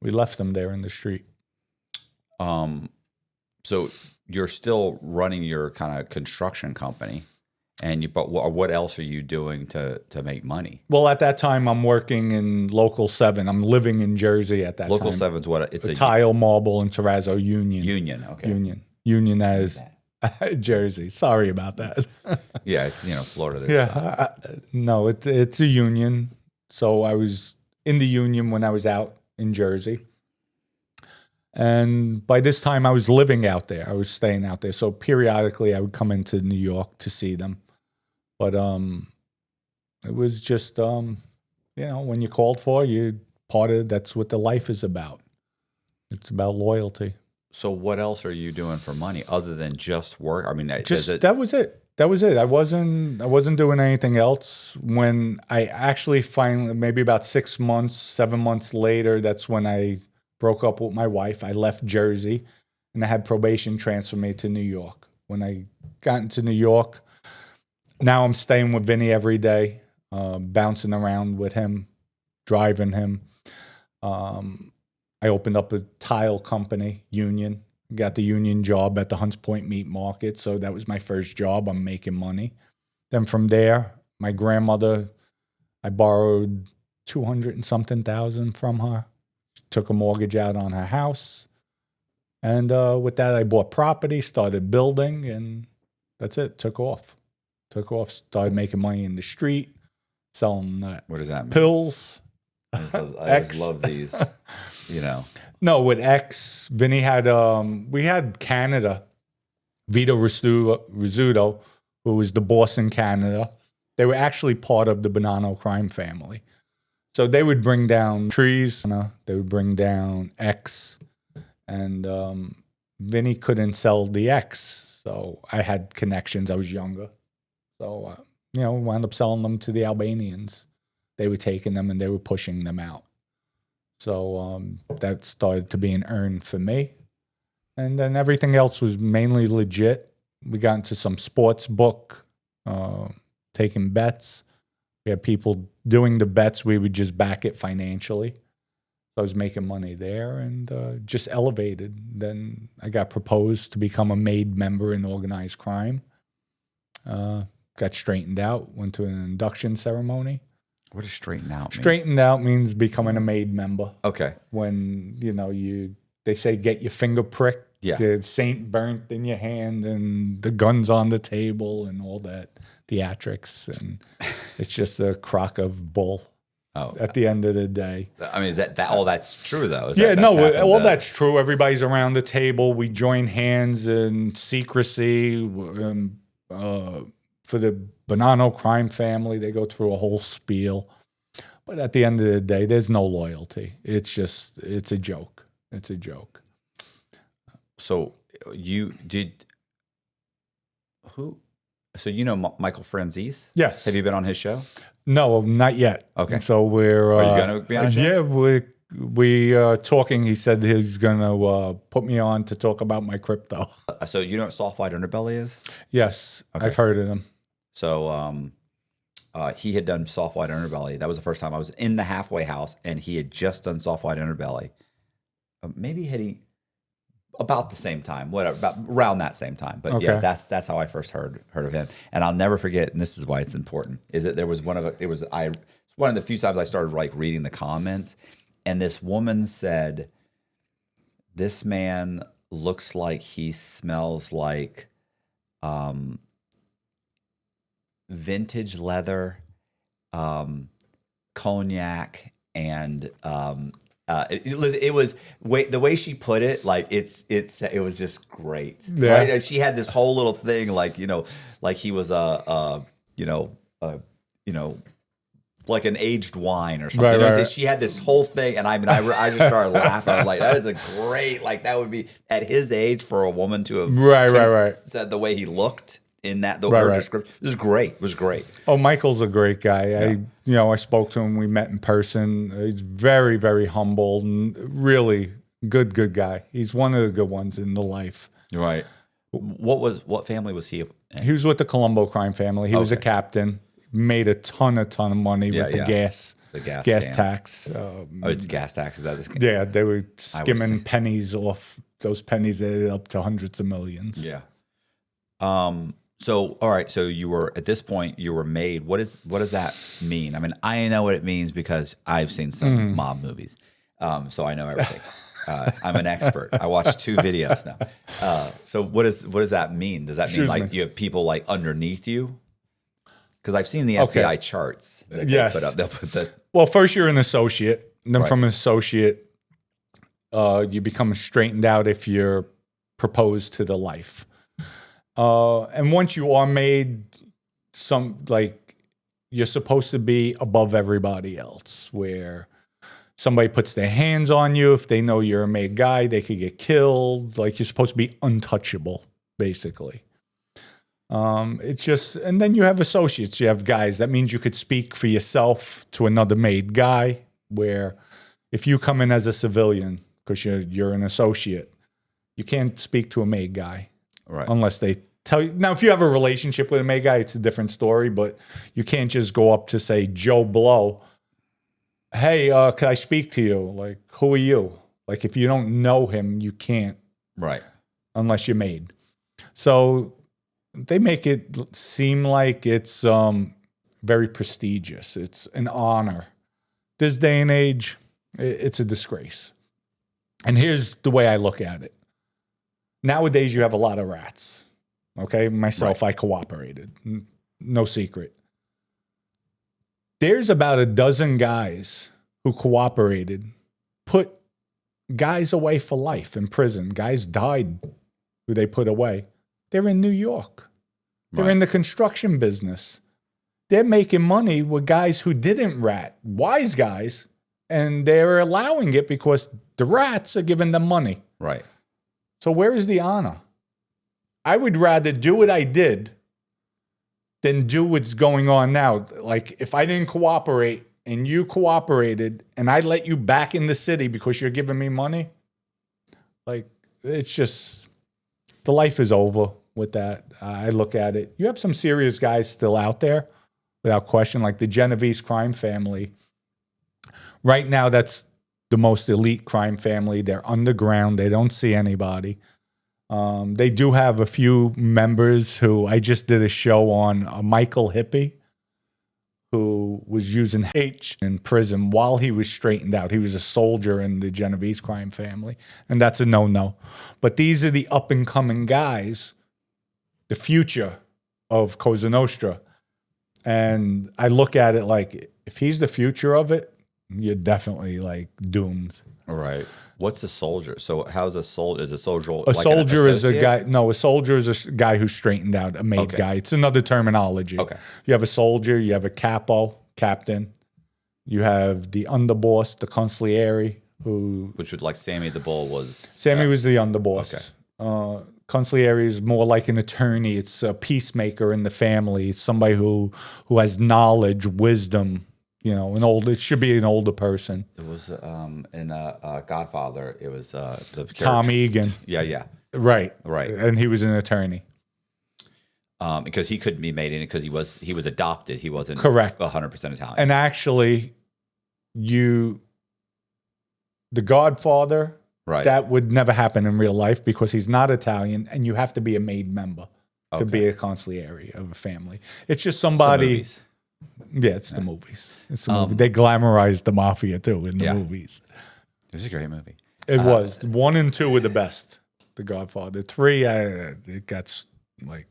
we left him there in the street. So you're still running your kind of construction company, but what else are you doing to make money? Well, at that time, I'm working in Local 7. I'm living in Jersey at that time. Local 7's what? It's a tile, marble, and terrazzo union. Union, okay. Union as Jersey. Sorry about that. Yeah, it's Florida. Yeah, no, it's a union. So I was in the union when I was out in Jersey. And by this time, I was living out there. I was staying out there. So periodically, I would come into New York to see them. But it was just, when you called for, that's what the life is about. It's about loyalty. So what else are you doing for money other than just work? I mean, that was it. That was it. I wasn't doing anything else. When I actually finally, maybe about 6 months, 7 months later, that's when I broke up with my wife. I left Jersey, and I had probation transfer me to New York. When I got into New York, now I'm staying with Vinny every day, bouncing around with him, driving him. I opened up a tile company, Union. Got the union job at the Hunts Point Meat Market, so that was my first job. I'm making money. Then from there, my grandmother, I borrowed 200 and something thousand from her. Took a mortgage out on her house. And with that, I bought property, started building, and that's it. Took off. Started making money in the street, selling what does that mean? Pills. I always love these, No, with X, Vinny had, we had Canada, Vito Rizzuto, who was the boss in Canada. They were actually part of the Bonanno Crime Family. So they would bring down trees, they would bring down X, and Vinny couldn't sell the X. So I had connections. I was younger. So, wound up selling them to the Albanians. They were taking them and they were pushing them out. So that started to be an earn for me. And then everything else was mainly legit. We got into some sports book, taking bets. We had people doing the bets. We would just back it financially. So I was making money there and just elevated. Then I got proposed to become a made member in organized crime. Got straightened out, went to an induction ceremony. What does straightened out mean? Straightened out means becoming a made member. Okay. When, they say get your finger pricked the saint burnt in your hand and the guns on the table and all that theatrics. And it's just a crock of bull at the end of the day. I mean, is that all that's true, though? That's true. Everybody's around the table. We join hands in secrecy. For the Bonanno Crime Family, they go through a whole spiel. But at the end of the day, there's no loyalty. It's a joke. It's a joke. So So you know Michael Franzese? Yes. Have you been on his show? No, not yet. Okay. So we're... Are you going to be on his show? Yeah, we talking. He said he's going to put me on to talk about my crypto. So you know what Soft White Underbelly is? Yes, okay. I've heard of him. So he had done Soft White Underbelly. That was the first time I was in the halfway house, and he had just done Soft White Underbelly. Maybe had he... about the same time, whatever, about around that same time. But yeah, that's how I first heard of him. And I'll never forget, and this is why it's important, is that there was one of the few times I started like reading the comments, and this woman said, "This man looks like he smells like vintage leather, cognac, and it was the way she put it, like it was just great. Yeah. Right? She had this whole little thing, like like he was like an aged wine or something. Right. She had this whole thing, and I just started laughing. I was like, that is a great, like that would be at his age for a woman to have said the way he looked in that her description. It was great. It was great. Oh, Michael's a great guy. Yeah. I spoke to him. We met in person. He's very, very humble and really good guy. He's one of the good ones in the life. Right. What family was he in? He was with the Colombo Crime Family. He was a captain. Made a ton of money with the gas tax. It's gas tax. Is that this? Yeah, they were skimming pennies off. Those pennies added up to hundreds of millions. Yeah. So, all right. So you were at this point. You were made. What does that mean? I mean, I know what it means because I've seen some mob movies. So I know everything. I'm an expert. I watched 2 videos now. So what does that mean? Does that mean like you have people like underneath you? Because I've seen the FBI charts. Yes. They'll put the. Well, first you're an associate, and then from an associate, you become straightened out if you're proposed to the life. And once you are made you're supposed to be above everybody else, where somebody puts their hands on you. If they know you're a made guy, they could get killed. Like you're supposed to be untouchable, basically. It's just, and then you have associates, you have guys. That means you could speak for yourself to another made guy, where if you come in as a civilian, because you're an associate, you can't speak to a made guy. Right. Unless they tell you. Now, if you have a relationship with a made guy, it's a different story, but you can't just go up to, say, Joe Blow. Hey, can I speak to you? Like, who are you? Like, if you don't know him, you can't. Right. Unless you're made. So they make it seem like it's very prestigious. It's an honor. This day and age, it's a disgrace. And here's the way I look at it. Nowadays, you have a lot of rats. Okay? Myself, I cooperated. No secret. There's about a dozen guys who cooperated, put guys away for life in prison. Guys died who they put away. They're in New York. They're in the construction business. They're making money with guys who didn't rat, wise guys, and they're allowing it because the rats are giving them money. Right. So where is the honor? I would rather do what I did than do what's going on now. Like, if I didn't cooperate and you cooperated and I let you back in the city because you're giving me money, like, it's just, the life is over with that. I look at it. You have some serious guys still out there, without question, like the Genovese crime family. Right now, that's the most elite crime family. They're underground. They don't see anybody. They do have a few members who I just did a show on, Michael Hippie, who was using H in prison while he was straightened out. He was a soldier in the Genovese crime family, and that's a no-no. But these are the up-and-coming guys, the future of Cosa Nostra. And I look at it like, if he's the future of it, you're definitely like doomed. All right. What's a soldier? So how's a soldier? Is a soldier A like soldier an is a associate? guy. No, a soldier is a guy who's straightened out, a made guy. It's another terminology. Okay. You have a soldier, you have a capo, captain. You have the underboss, the consigliere, who... Which would, like, Sammy the Bull was... Sammy was the underboss. Okay. Consigliere is more like an attorney. It's a peacemaker in the family. It's somebody who has knowledge, wisdom. You know, it should be an older person. It was in Godfather. It was the Tom character. Egan. Yeah. Right. Right. And he was an attorney. Because he couldn't be made in it because he was adopted. He wasn't Correct. 100% Italian. And actually, the Godfather, right. that would never happen in real life because he's not Italian, and you have to be a made member to be a consigliere of a family. It's just somebody. Yeah, it's the movies. It's the movie. They glamorized the mafia too in the movies. It was a great movie. It was 1 and 2 were the best. The Godfather 3, it got like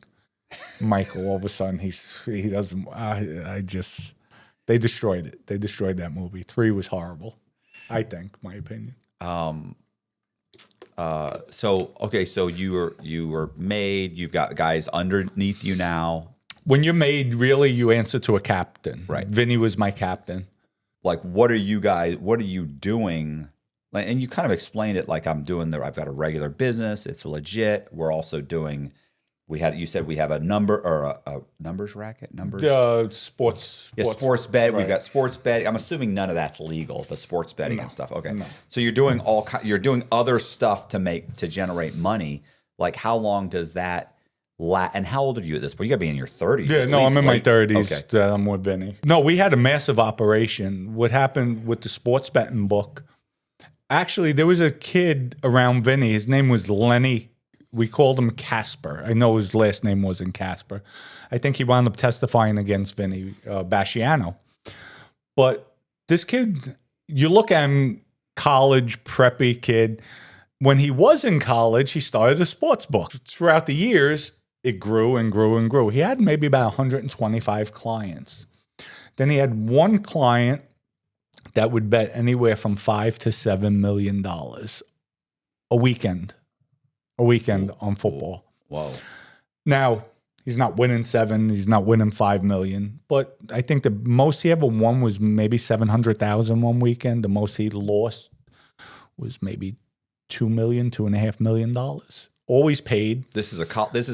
Michael. All of a sudden, he doesn't. They destroyed it. They destroyed that movie. 3 was horrible. I think, my opinion. So you were made. You've got guys underneath you now. When you're made, really, you answer to a captain. Right. Vinny was my captain. Like, what are you doing? Like, and you kind of explained it like I've got a regular business. It's legit. We're also doing, you said we have a number or a numbers racket? Sports bet. Right. We've got sports betting. I'm assuming none of that's legal, the sports betting and stuff. Okay. No. So you're doing you're doing other stuff to generate money. Like, how long does that and how old are you at this point? You got to be in your 30s. Yeah, no, I'm in my 30s. Okay. I'm with Vinny. No, we had a massive operation. What happened with the sports betting book? Actually, there was a kid around Vinny. His name was Lenny. We called him Casper. I know his last name wasn't Casper. I think he wound up testifying against Vinny Basciano. But this kid, you look at him, college, preppy kid. When he was in college, he started a sports book. Throughout the years, it grew and grew and grew. He had maybe about 125 clients. Then he had one client that would bet anywhere from $5 to $7 million a weekend on football. Whoa. Now, he's not winning 7, he's not winning 5 million, but I think the most he ever won was maybe 700,000 one weekend. The most he lost was maybe $2.5 million. Always paid. This is a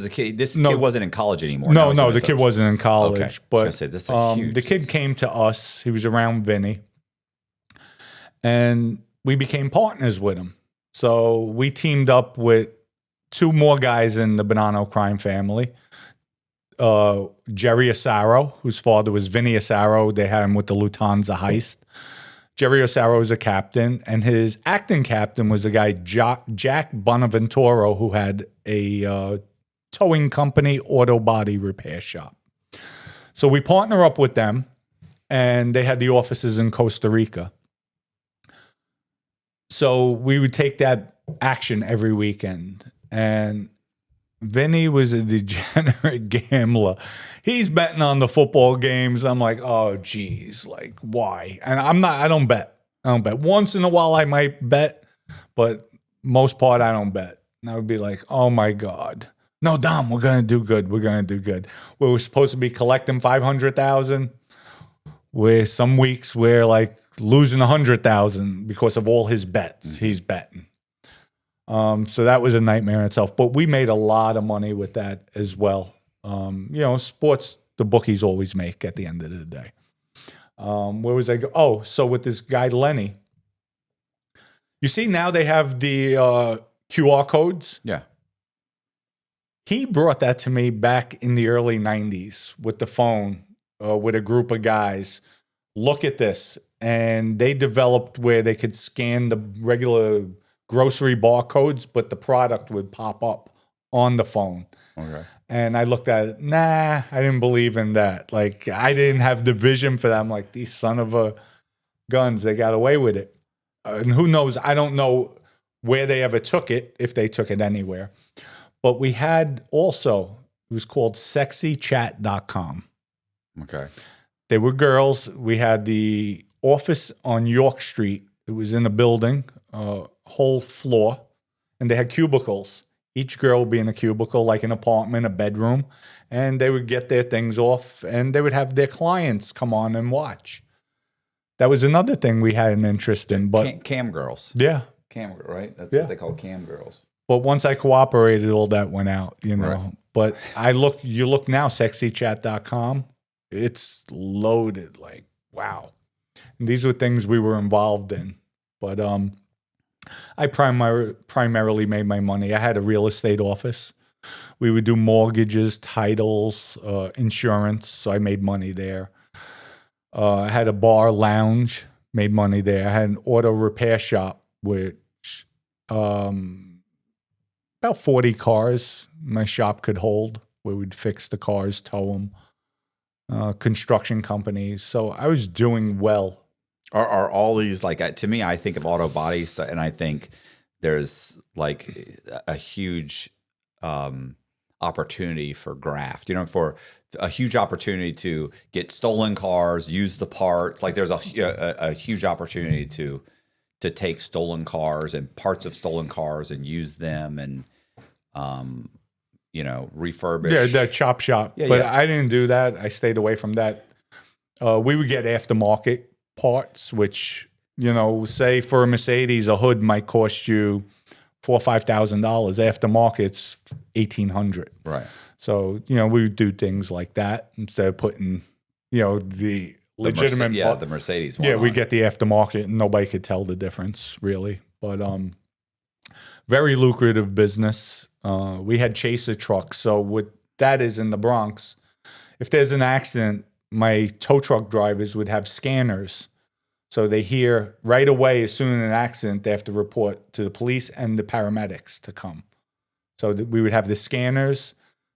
kid. This kid wasn't in college anymore. No, the kid wasn't in college. Okay. But huge. The kid came to us. He was around Vinny, and we became partners with him. So we teamed up with 2 more guys in the Bonanno Crime Family. Jerry Asaro, whose father was Vinny Asaro. They had him with the Lufthansa heist. Jerry Asaro was a captain, and his acting captain was a guy, Jack Bonaventura, who had a towing company, auto body repair shop. So we partner up with them, and they had the offices in Costa Rica. So we would take that action every weekend, and Vinny was a degenerate gambler. He's betting on the football games. I'm like, oh, geez, like, why? And I don't bet. Once in a while I might bet, but most part I don't bet. And I would be like, oh, my God. No, Dom, we're going to do good. We were supposed to be collecting $500,000. Where some weeks we're like losing $100,000 because of all his bets he's betting. So that was a nightmare in itself. But we made a lot of money with that as well. Sports, the bookies always make at the end of the day. Where was I go? Oh, so with this guy, Lenny. You see now they have the QR codes? Yeah. He brought that to me back in the early 90s with the phone, with a group of guys. Look at this. And they developed where they could scan the regular grocery barcodes, but the product would pop up on the phone. Okay. And I looked at it. Nah, I didn't believe in that. Like, I didn't have the vision for that. I'm like, these son of a guns, they got away with it. And who knows? I don't know where they ever took it, if they took it anywhere. But we had also, it was called sexychat.com. Okay. They were girls. We had the office on York Street. It was in a building, whole floor, and they had cubicles. Each girl would be in a cubicle, like an apartment, a bedroom, and they would get their things off, and they would have their clients come on and watch. That was another thing we had an interest in. But Cam girls. Yeah. Cam, right? That's Yeah. what they call cam girls. But once I cooperated, all that went out, you know. Right. But you look now, sexychat.com, it's loaded, like, wow. And these were things we were involved in. But I primarily made my money. I had a real estate office. We would do mortgages, titles, insurance. So I made money there. I had a bar lounge, made money there. I had an auto repair shop which about 40 cars my shop could hold, where we'd fix the cars, tow them, construction companies. So I was doing well. Are all these, like, to me, I think of auto bodies, and I think there's like a huge opportunity for graft, for a huge opportunity to get stolen cars, use the parts. Like, there's a huge opportunity to take stolen cars and parts of stolen cars and use them and refurbish. Yeah, the chop shop. Yeah, but yeah. I didn't do that. I stayed away from that. We would get aftermarket parts, which, say for a Mercedes, a hood might cost you $4,000 or $5,000. Aftermarket's $1,800. Right. So, we would do things like that instead of putting, the legitimate the Mercedes one. Yeah, we get the aftermarket and nobody could tell the difference, really. But very lucrative business. We had chaser trucks. So what that is in the Bronx, if there's an accident, my tow truck drivers would have scanners. So they hear right away, as soon as an accident, they have to report to the police and the paramedics to come. So we would have the scanners.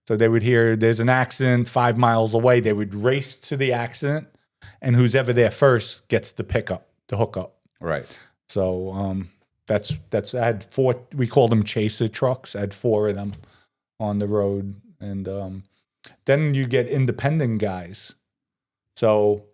So they would hear there's an accident 5 miles away. They would race to the accident, and who's ever there first gets the pickup, the hookup. Right. So that's I had 4. We called them chaser trucks. I had 4 of them on the road, and then you get independent guys. So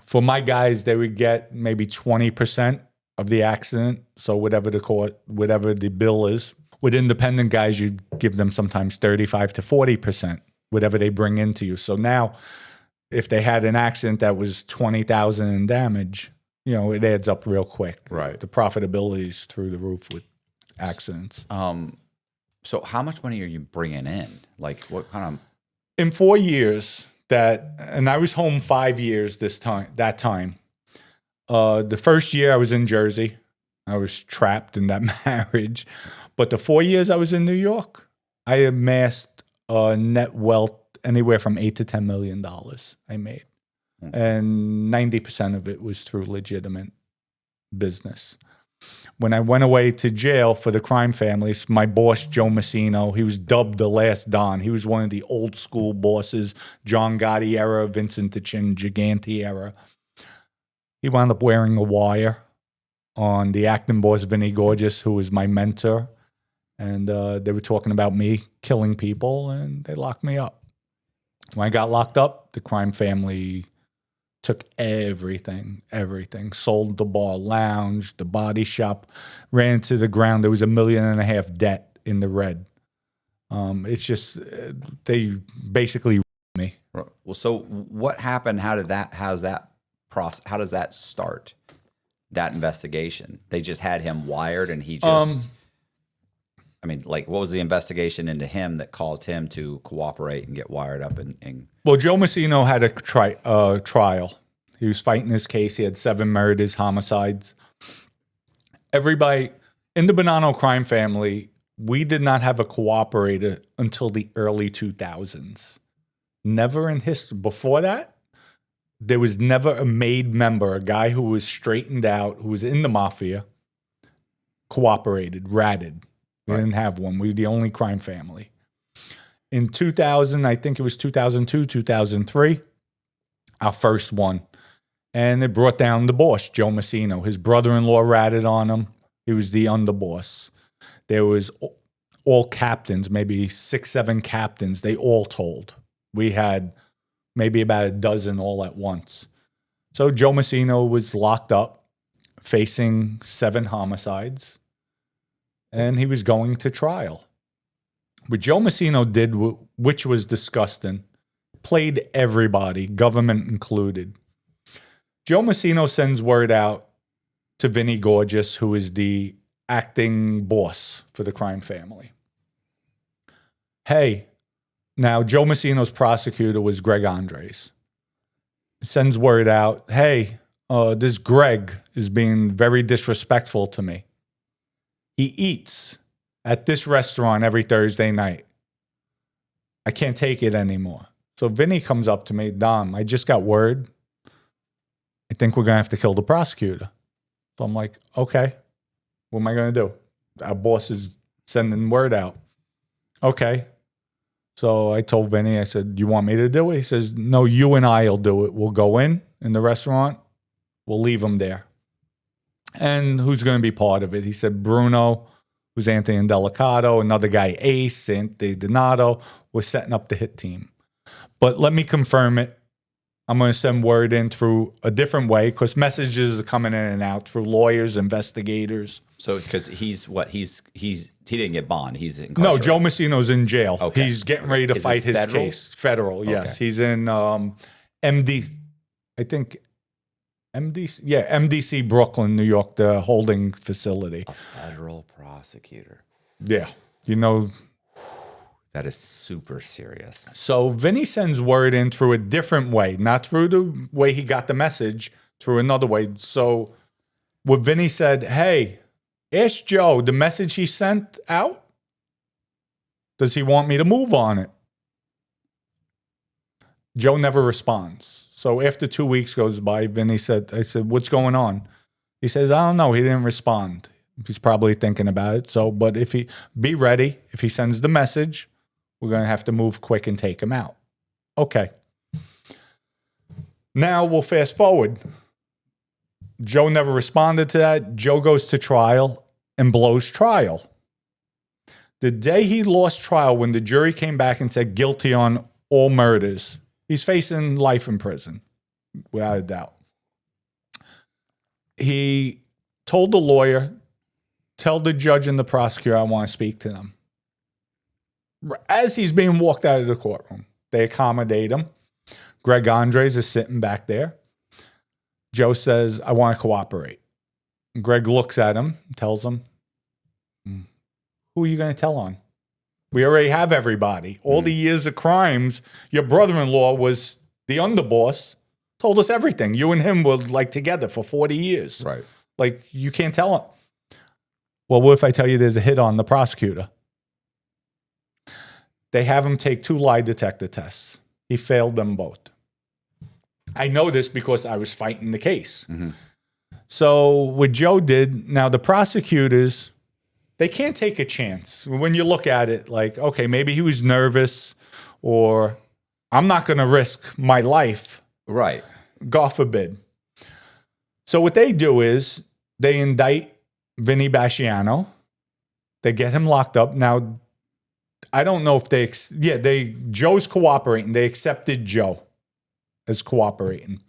for my guys, they would get maybe 20% of the accident. So whatever the bill is. With independent guys, you give them sometimes 35 to 40%, whatever they bring into you. So now, if they had an accident that was $20,000 in damage, it adds up real quick. Right. The profitability is through the roof with accidents. So how much money are you bringing in? Like, what kind of? In 4 years and I was home 5 years that time. The first year I was in Jersey. I was trapped in that marriage. But the 4 years I was in New York, I amassed net wealth anywhere from $8 to $10 million I made. And 90% of it was through legitimate business. When I went away to jail for the crime families, my boss, Joe Messino, he was dubbed the last Don. He was one of the old school bosses, John Gotti era, Vincent DeChin, Gigante era. He wound up wearing a wire on the acting boss, Vinny Gorgeous, who was my mentor. And they were talking about me killing people, and they locked me up. When I got locked up, the crime family took everything, sold the bar lounge, the body shop, ran to the ground. There was $1.5 million debt in the red. It's just, they basically me. Well, so what happened? How does that start? That investigation? They just had him wired and he just, what was the investigation into him that caused him to cooperate and get wired up? Well, Joe Messino had a trial. He was fighting his case. He had 7 murders, homicides. Everybody in the Bonanno Crime Family, we did not have a cooperator until the early 2000s. Never in history. Before that, there was never a made member, a guy who was straightened out, who was in the Mafia, cooperated, ratted. We didn't have one. We were the only crime family. In 2000, I think it was 2002, 2003, our first one. And it brought down the boss, Joe Messino. His brother-in-law ratted on him. He was the underboss. There was all captains, maybe 6, 7 captains. They all told. We had maybe about a dozen all at once. So Joe Messino was locked up, facing 7 homicides, and he was going to trial. What Joe Messino did, which was disgusting, played everybody, government included. Joe Messino sends word out to Vinny Gorgeous, who is the acting boss for the crime family. Hey, now Joe Messino's prosecutor was Greg Andres. Sends word out, hey, this Greg is being very disrespectful to me. He eats at this restaurant every Thursday night. I can't take it anymore. So Vinny comes up to me, Dom, I just got word. I think we're going to have to kill the prosecutor. So I'm like, okay, what am I going to do? Our boss is sending word out. Okay. So I told Vinny, I said, do you want me to do it? He says, no, you and I will do it. We'll go in the restaurant. We'll leave him there. And who's going to be part of it? He said, Bruno, who's Anthony Delicato, another guy, Ace, Anthony Donato. We're setting up the hit team. But let me confirm it. I'm going to send word in through a different way because messages are coming in and out through lawyers, investigators. So because he didn't get bond. He's incarcerated. No, Joe Messino's in jail. Okay. He's getting ready to fight his federal? case. Federal, yes. Okay. He's in MD, I think MDC. Yeah, MDC Brooklyn, New York, the holding facility. A federal prosecutor. Yeah. You know, that is super serious. so Vinny sends word in through a different way, not through the way he got the message, through another way. So what Vinny said, hey, ask Joe the message he sent out. Does he want me to move on it? Joe never responds. So after 2 weeks goes by, Vinny said, I said, what's going on? He says, I don't know. He didn't respond. He's probably thinking about it. So, but be ready. If he sends the message, we're going to have to move quick and take him out. Okay. Now we'll fast forward. Joe never responded to that. Joe goes to trial and blows trial. The day he lost trial, when the jury came back and said guilty on all murders, he's facing life in prison, without a doubt. He told the lawyer, tell the judge and the prosecutor I want to speak to them. As he's being walked out of the courtroom, they accommodate him. Greg Andres is sitting back there. Joe says, I want to cooperate. Greg looks at him, tells him, who are you going to tell on? We already have everybody. All the years of crimes, your brother-in-law was the underboss, told us everything. You and him were like together for 40 years. Right. Like, you can't tell him. Well, what if I tell you there's a hit on the prosecutor? They have him take 2 lie detector tests. He failed them both. I know this because I was fighting the case. Mm-hmm. So what Joe did, now the prosecutors, they can't take a chance. When you look at it, like, okay, maybe he was nervous, or I'm not going to risk my life. Right. God forbid. So what they do is they indict Vinny Basciano. They get him locked up. Now, I don't know if Joe's cooperating. They accepted Joe as cooperating.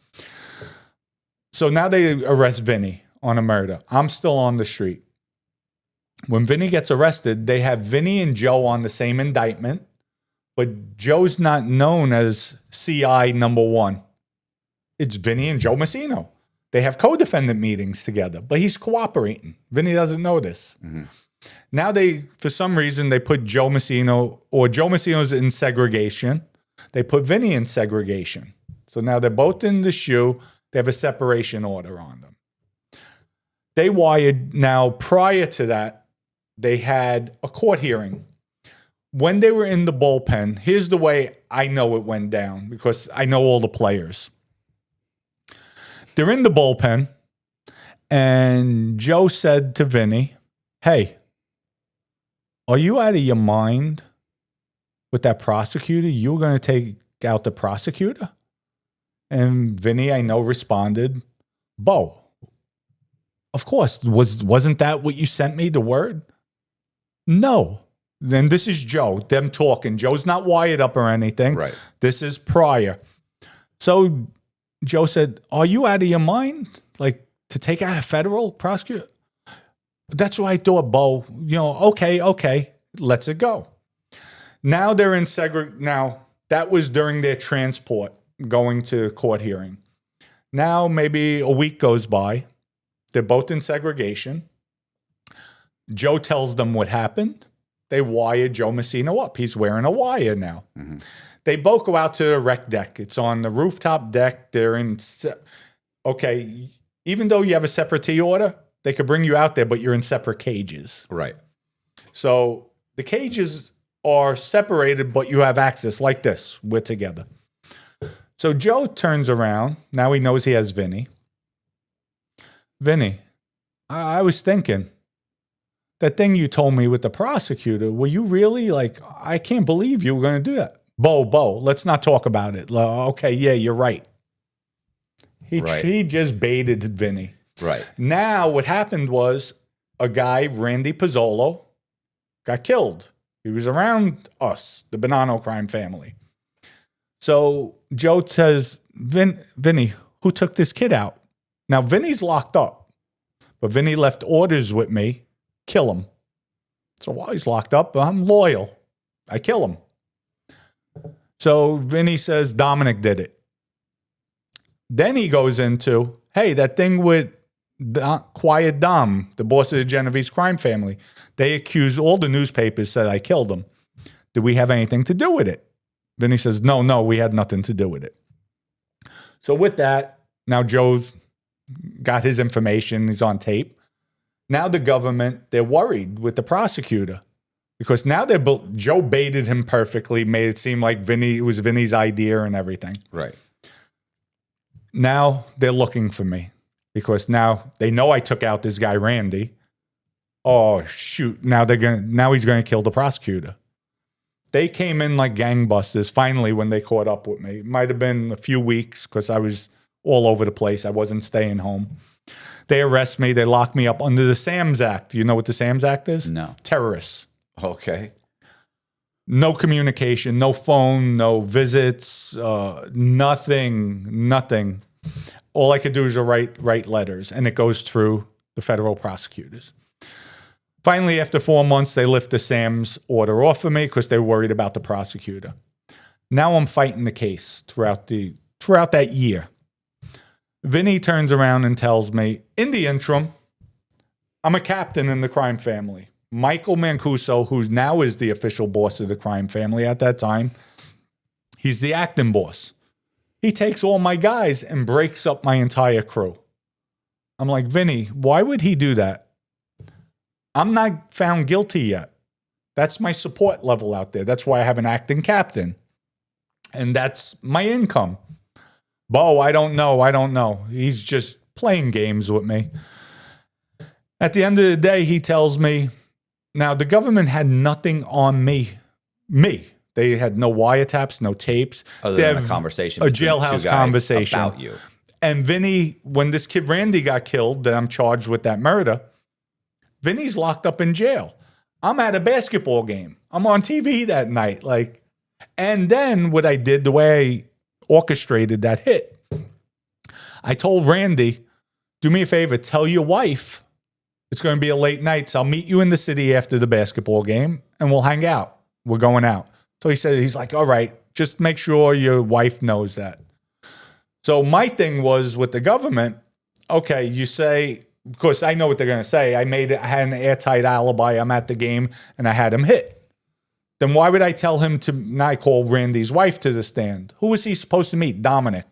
So now they arrest Vinny on a murder. I'm still on the street. When Vinny gets arrested, they have Vinny and Joe on the same indictment, but Joe's not known as CI number 1. It's Vinny and Joe Messino. They have co-defendant meetings together, but he's cooperating. Vinny doesn't know this. Mm-hmm. Now for some reason, they put Joe Messino, or Joe Messino's in segregation. They put Vinny in segregation. So now they're both in the shoe. They have a separation order on them. They wired, now prior to that, they had a court hearing. When they were in the bullpen, here's the way I know it went down, because I know all the players. They're in the bullpen, and Joe said to Vinny, hey, are you out of your mind with that prosecutor? You were going to take out the prosecutor? And Vinny, I know, responded, Bo, of course, wasn't that what you sent me, the word? No. Then this is Joe, them talking. Joe's not wired up or anything. Right. This is prior. So Joe said, are you out of your mind? Like, to take out a federal prosecutor? That's what I thought, Bo. Okay, let's it go. Now they're in Now, that was during their transport going to court hearing. Now, maybe a week goes by. They're both in segregation. Joe tells them what happened. They wire Joe Messina up. He's wearing a wire now. Mm-hmm. They both go out to the rec deck. It's on the rooftop deck. They're in... Okay, even though you have a separate T order, they could bring you out there, but you're in separate cages. Right. So the cages are separated, but you have access like this. We're together. So Joe turns around. Now he knows he has Vinny. Vinny, I was thinking, that thing you told me with the prosecutor, were you really like, I can't believe you were going to do that. Bo, let's not talk about it. Okay, yeah, you're right. He just baited Vinny. Right. Now what happened was a guy, Randy Pizzolo, got killed. He was around us, the Bonanno Crime Family. So Joe says, Vinny, who took this kid out? Now, Vinny's locked up, but Vinny left orders with me, kill him. So while he's locked up, I'm loyal. I kill him. So Vinny says Dominick did it. Then he goes into, hey, that thing with Quiet Dom, the boss of the Genovese crime family, they accused, all the newspapers said I killed him. Did we have anything to do with it? Vinny says, no, we had nothing to do with it. So with that, now Joe's got his information. He's on tape. Now the government, they're worried with the prosecutor because now Joe baited him perfectly, made it seem like it was Vinny's idea and everything. Right. Now they're looking for me because now they know I took out this guy, Randy. Oh, shoot. Now he's going to kill the prosecutor. They came in like gangbusters finally when they caught up with me. It might have been a few weeks because I was all over the place. I wasn't staying home. They arrest me. They lock me up under the SAMS Act. You know what the SAMS Act is? No. Terrorists. Okay. No communication, no phone, no visits, nothing. All I could do is write letters, and it goes through the federal prosecutors. Finally, after 4 months, they lift the SAMS order off of me because they were worried about the prosecutor. Now I'm fighting the case throughout that year. Vinny turns around and tells me, in the interim, I'm a captain in the crime family. Michael Mancuso, who now is the official boss of the crime family at that time, he's the acting boss. He takes all my guys and breaks up my entire crew. I'm like, Vinny, why would he do that? I'm not found guilty yet. That's my support level out there. That's why I have an acting captain. And that's my income. Bo, I don't know. He's just playing games with me. At the end of the day, he tells me, now the government had nothing on me. They had no wiretaps, no tapes. Other than a conversation. A jailhouse conversation. About you. And Vinny, when this kid Randy got killed, that I'm charged with that murder, Vinny's locked up in jail. I'm at a basketball game. I'm on TV that night. And then what I did, the way I orchestrated that hit, I told Randy, do me a favor, tell your wife it's going to be a late night, so I'll meet you in the city after the basketball game, and we'll hang out. We're going out. So he's like, all right, just make sure your wife knows that. So my thing was with the government, okay, you say, because I know what they're going to say, I had an airtight alibi, I'm at the game, and I had him hit. Then why would I tell him to not call Randy's wife to the stand? Who was he supposed to meet? Dominick.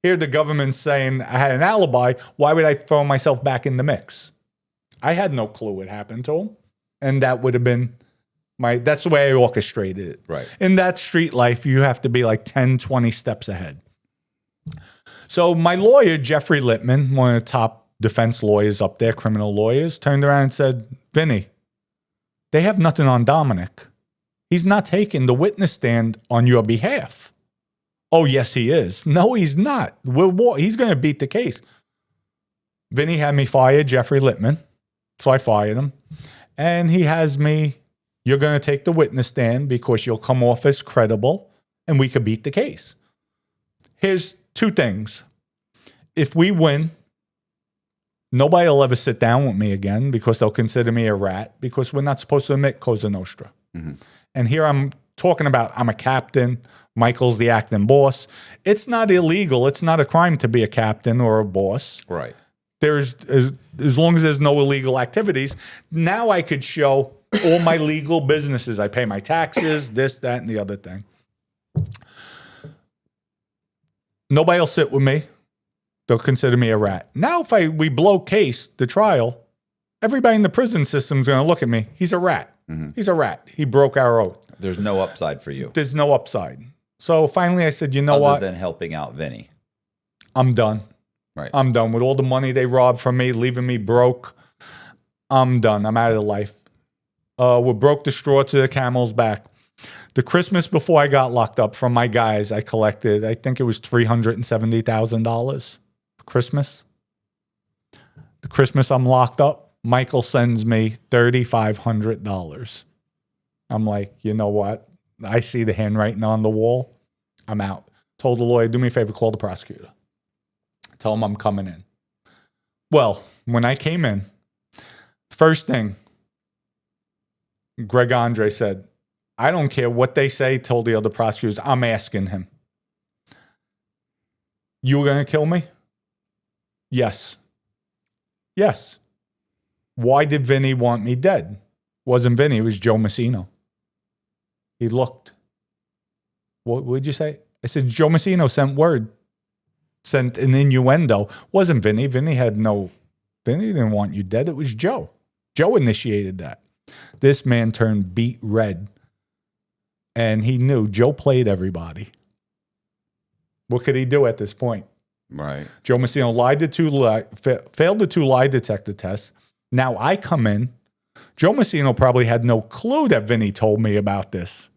Here the government's saying I had an alibi. Why would I throw myself back in the mix? I had no clue what happened to him. And that would have been that's the way I orchestrated it. Right. In that street life, you have to be like 10, 20 steps ahead. So my lawyer, Jeffrey Littman, one of the top defense lawyers up there, criminal lawyers, turned around and said, Vinny, They have nothing on Dominick. He's not taking the witness stand on your behalf. Oh, yes, he is. No, he's not. He's going to beat the case. Vinny had me fire Jeffrey Littman. So I fired him. And he has me, you're going to take the witness stand because you'll come off as credible and we could beat the case. Here's two things. If we win, nobody will ever sit down with me again because they'll consider me a rat because we're not supposed to admit Cosa Nostra. Mm-hmm. And here I'm talking about I'm a captain. Michael's the acting boss. It's not illegal. It's not a crime to be a captain or a boss. Right. There's as long as there's no illegal activities. Now I could show all my legal businesses. I pay my taxes, this, that, and the other thing. Nobody will sit with me. They'll consider me a rat. Now if we blow case, the trial, everybody in the prison system is going to look at me. He's a rat. Mm-hmm. He's a rat. He broke our oath. There's no upside for you. There's no upside. So finally I said, you know what? Other than helping out Vinny. I'm done. Right. I'm done with all the money they robbed from me, leaving me broke. I'm done. I'm out of life. We broke the straw to the camel's back. The Christmas before I got locked up from my guys, I collected, I think it was $370,000 for Christmas. The Christmas I'm locked up, Michael sends me $3,500. I'm like, you know what? I see the handwriting on the wall. I'm out. Told the lawyer, do me a favor, call the prosecutor. Tell him I'm coming in. Well, when I came in, first thing, Greg Andre said, I don't care what they say, told the other prosecutors, I'm asking him. You were going to kill me? Yes. Yes. Why did Vinny want me dead? Wasn't Vinny, it was Joe Messino. He looked. What would you say? I said, Joe Messino sent an innuendo. Wasn't Vinny. Vinny didn't want you dead. It was Joe. Joe initiated that. This man turned beet red. And he knew Joe played everybody. What could he do at this point? Right. Joe Messino failed the 2 lie detector tests. Now I come in. Joe Messino probably had no clue that Vinny told me about this.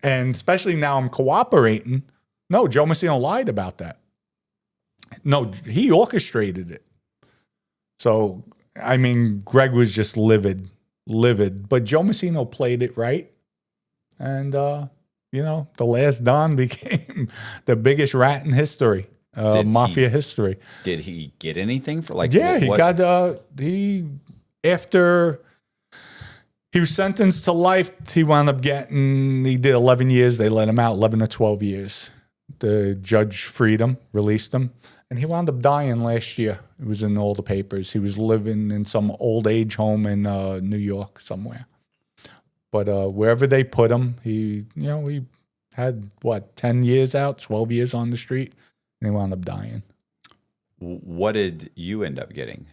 And especially now I'm cooperating. No, Joe Messino lied about that. No, he orchestrated it. So, I mean, Greg was just livid. But Joe Messino played it right. And, the last Don became the biggest rat in history, Mafia history. Did he get anything for Yeah, he got, after he was sentenced to life, he wound up he did 11 years. They let him out, 11 or 12 years. The judge freed him, released him, and he wound up dying last year. It was in all the papers. He was living in some old age home in New York somewhere. But wherever they put him, he had, 10 years out, 12 years on the street, and he wound up dying. What did you end up getting?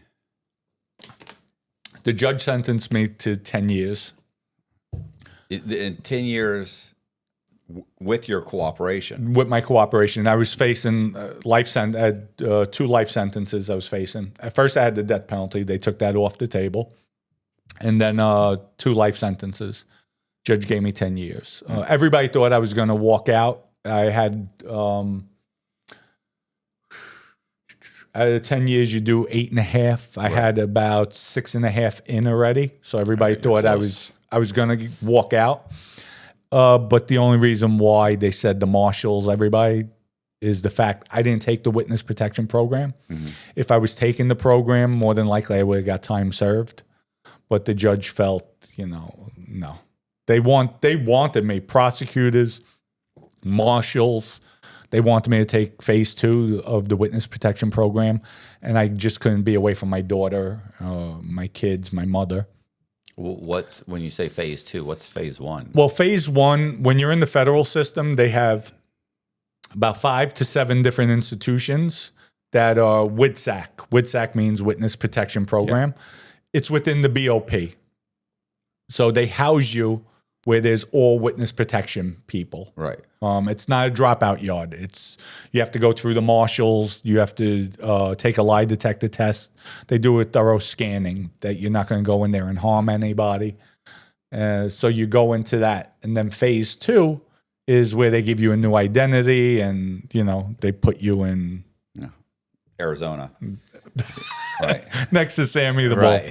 The judge sentenced me to 10 years. In 10 years with your cooperation? With my cooperation. I was facing 2 life sentences I was facing. At first, I had the death penalty. They took that off the table. And then 2 life sentences. Judge gave me 10 years. Everybody thought I was going to walk out. I had... out of 10 years, you do 8.5. I had about 6.5 in already. So everybody thought I was going to walk out. But the only reason why they said the marshals, everybody, is the fact I didn't take the witness protection program. Mm-hmm. If I was taking the program, more than likely I would have got time served. But the judge felt, no. They wanted me, prosecutors, marshals. They wanted me to take phase 2 of the witness protection program, and I just couldn't be away from my daughter, my kids, my mother. When you say phase 2, what's phase 1? Well, phase 1, when you're in the federal system, they have about 5 to 7 different institutions that are WITSAC. WITSAC means Witness Protection Program. Yeah. It's within the BOP. So they house you where there's all witness protection people. Right. It's not a dropout yard. You have to go through the marshals. You have to take a lie detector test. They do a thorough scanning that you're not going to go in there and harm anybody. So you go into that. And then phase 2 is where they give you a new identity and, they put you in Arizona. Right. Next to Sammy the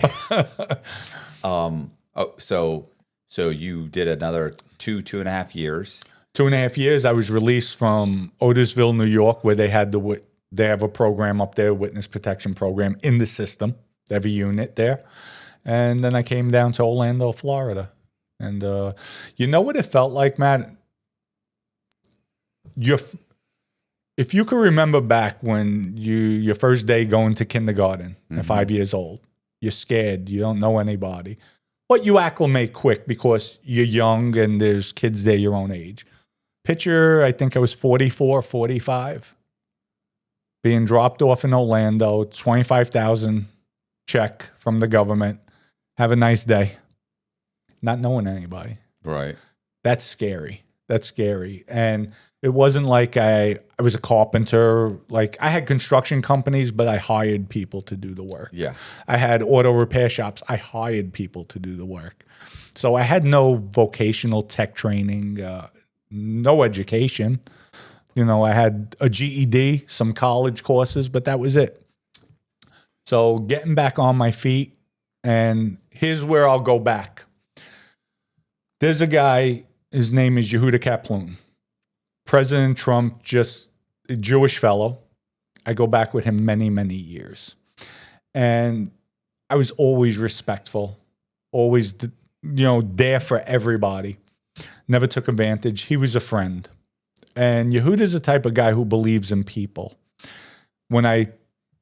Bull. So you did another 2.5 years. 2.5 years. I was released from Otisville, New York, where they have a program up there, witness protection program in the system. They have a unit there. And then I came down to Orlando, Florida. And you know what it felt like, Matt? If you can remember back when your first day going to kindergarten at 5 years old, you're scared, you don't know anybody. But you acclimate quick because you're young and there's kids there your own age. Picture, I think I was 44, 45, being dropped off in Orlando, $25,000 check from the government. Have a nice day. Not knowing anybody. Right. That's scary. And it wasn't like I was a carpenter. Like I had construction companies, but I hired people to do the work. Yeah. I had auto repair shops. I hired people to do the work. So I had no vocational tech training, no education. I had a GED, some college courses, but that was it. So getting back on my feet, and here's where I'll go back. There's a guy, his name is Yehuda Kaplan. President Trump, just a Jewish fellow. I go back with him many, many years. And I was always respectful, always, there for everybody. Never took advantage. He was a friend. And Yehuda's the type of guy who believes in people. When I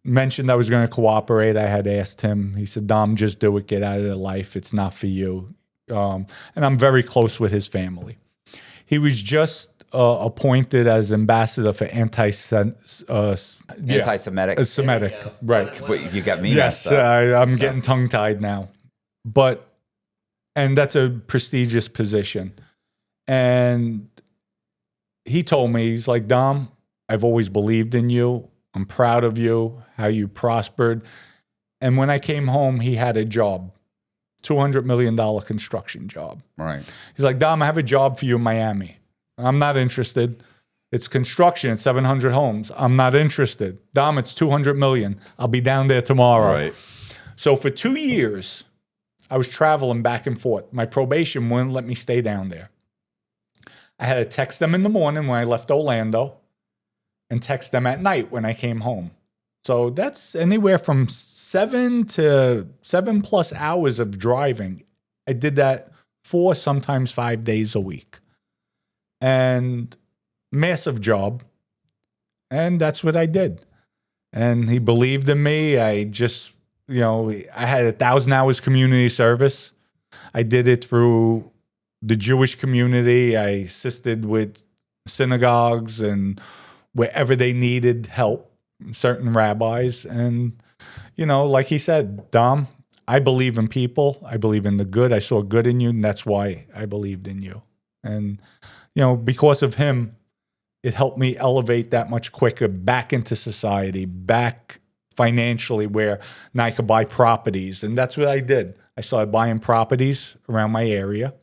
mentioned I was going to cooperate, I had asked him, he said, Dom, just do it. Get out of their life. It's not for you. And I'm very close with his family. He was just appointed as ambassador for anti-Semitic. Semitic, right. Wait, you got me. Yes, I'm getting tongue-tied now. And that's a prestigious position. And he told me, he's like, Dom, I've always believed in you. I'm proud of you, how you prospered. And when I came home, he had a job. $200 million construction job. Right. He's like, Dom, I have a job for you in Miami. I'm not interested. It's construction. It's 700 homes. I'm not interested. Dom, it's $200 million. I'll be down there tomorrow. Right. So for 2 years, I was traveling back and forth. My probation wouldn't let me stay down there. I had to text them in the morning when I left Orlando and text them at night when I came home. So that's anywhere from 7 to 7+ hours of driving. I did that 4, sometimes 5 days a week. And massive job. And that's what I did. And he believed in me. I just, I had 1,000 hours community service. I did it through the Jewish community. I assisted with synagogues and wherever they needed help, certain rabbis. And, like he said, Dom, I believe in people. I believe in the good. I saw good in you, and that's why I believed in you. And, because of him, it helped me elevate that much quicker back into society, back financially, where now I could buy properties. And that's what I did. I started buying properties around my area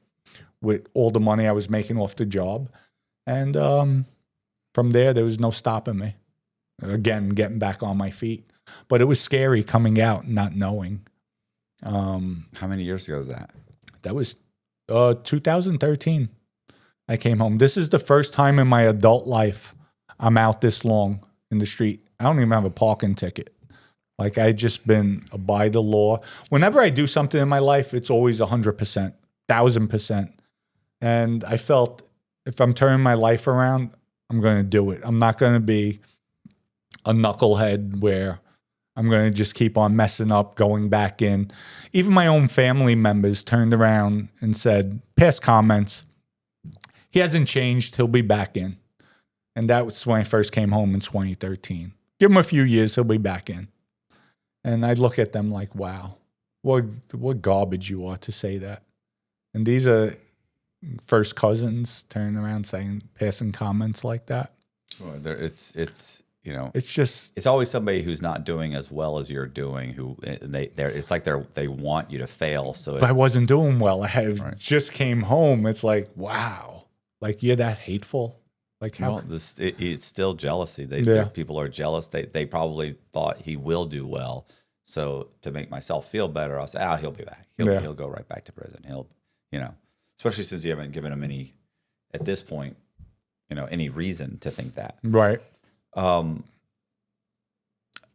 with all the money I was making off the job. And from there was no stopping me. Again, getting back on my feet. But it was scary coming out and not knowing. How many years ago was that? That was 2013. I came home. This is the first time in my adult life I'm out this long in the street. I don't even have a parking ticket. Like, I just been by the law. Whenever I do something in my life, it's always 100%, 1,000%. And I felt if I'm turning my life around, I'm going to do it. I'm not going to be a knucklehead where I'm going to just keep on messing up, going back in. Even my own family members turned around and said, past comments, he hasn't changed. He'll be back in. And that was when I first came home in 2013. Give him a few years, he'll be back in. And I look at them like, wow, what garbage you are to say that. And these are first cousins turning around saying, passing comments like that. Well, it's it's always somebody who's not doing as well as you're doing. It's like they want you to fail. So but I wasn't doing well. I just came home. It's like, wow, like you're that hateful. Like how? Well, it's still jealousy. People are jealous. They probably thought he will do well. So to make myself feel better, I'll say, he'll be back. He'll go right back to prison. He'll, especially since you haven't given him any, at this point, any reason to think that. Right. Other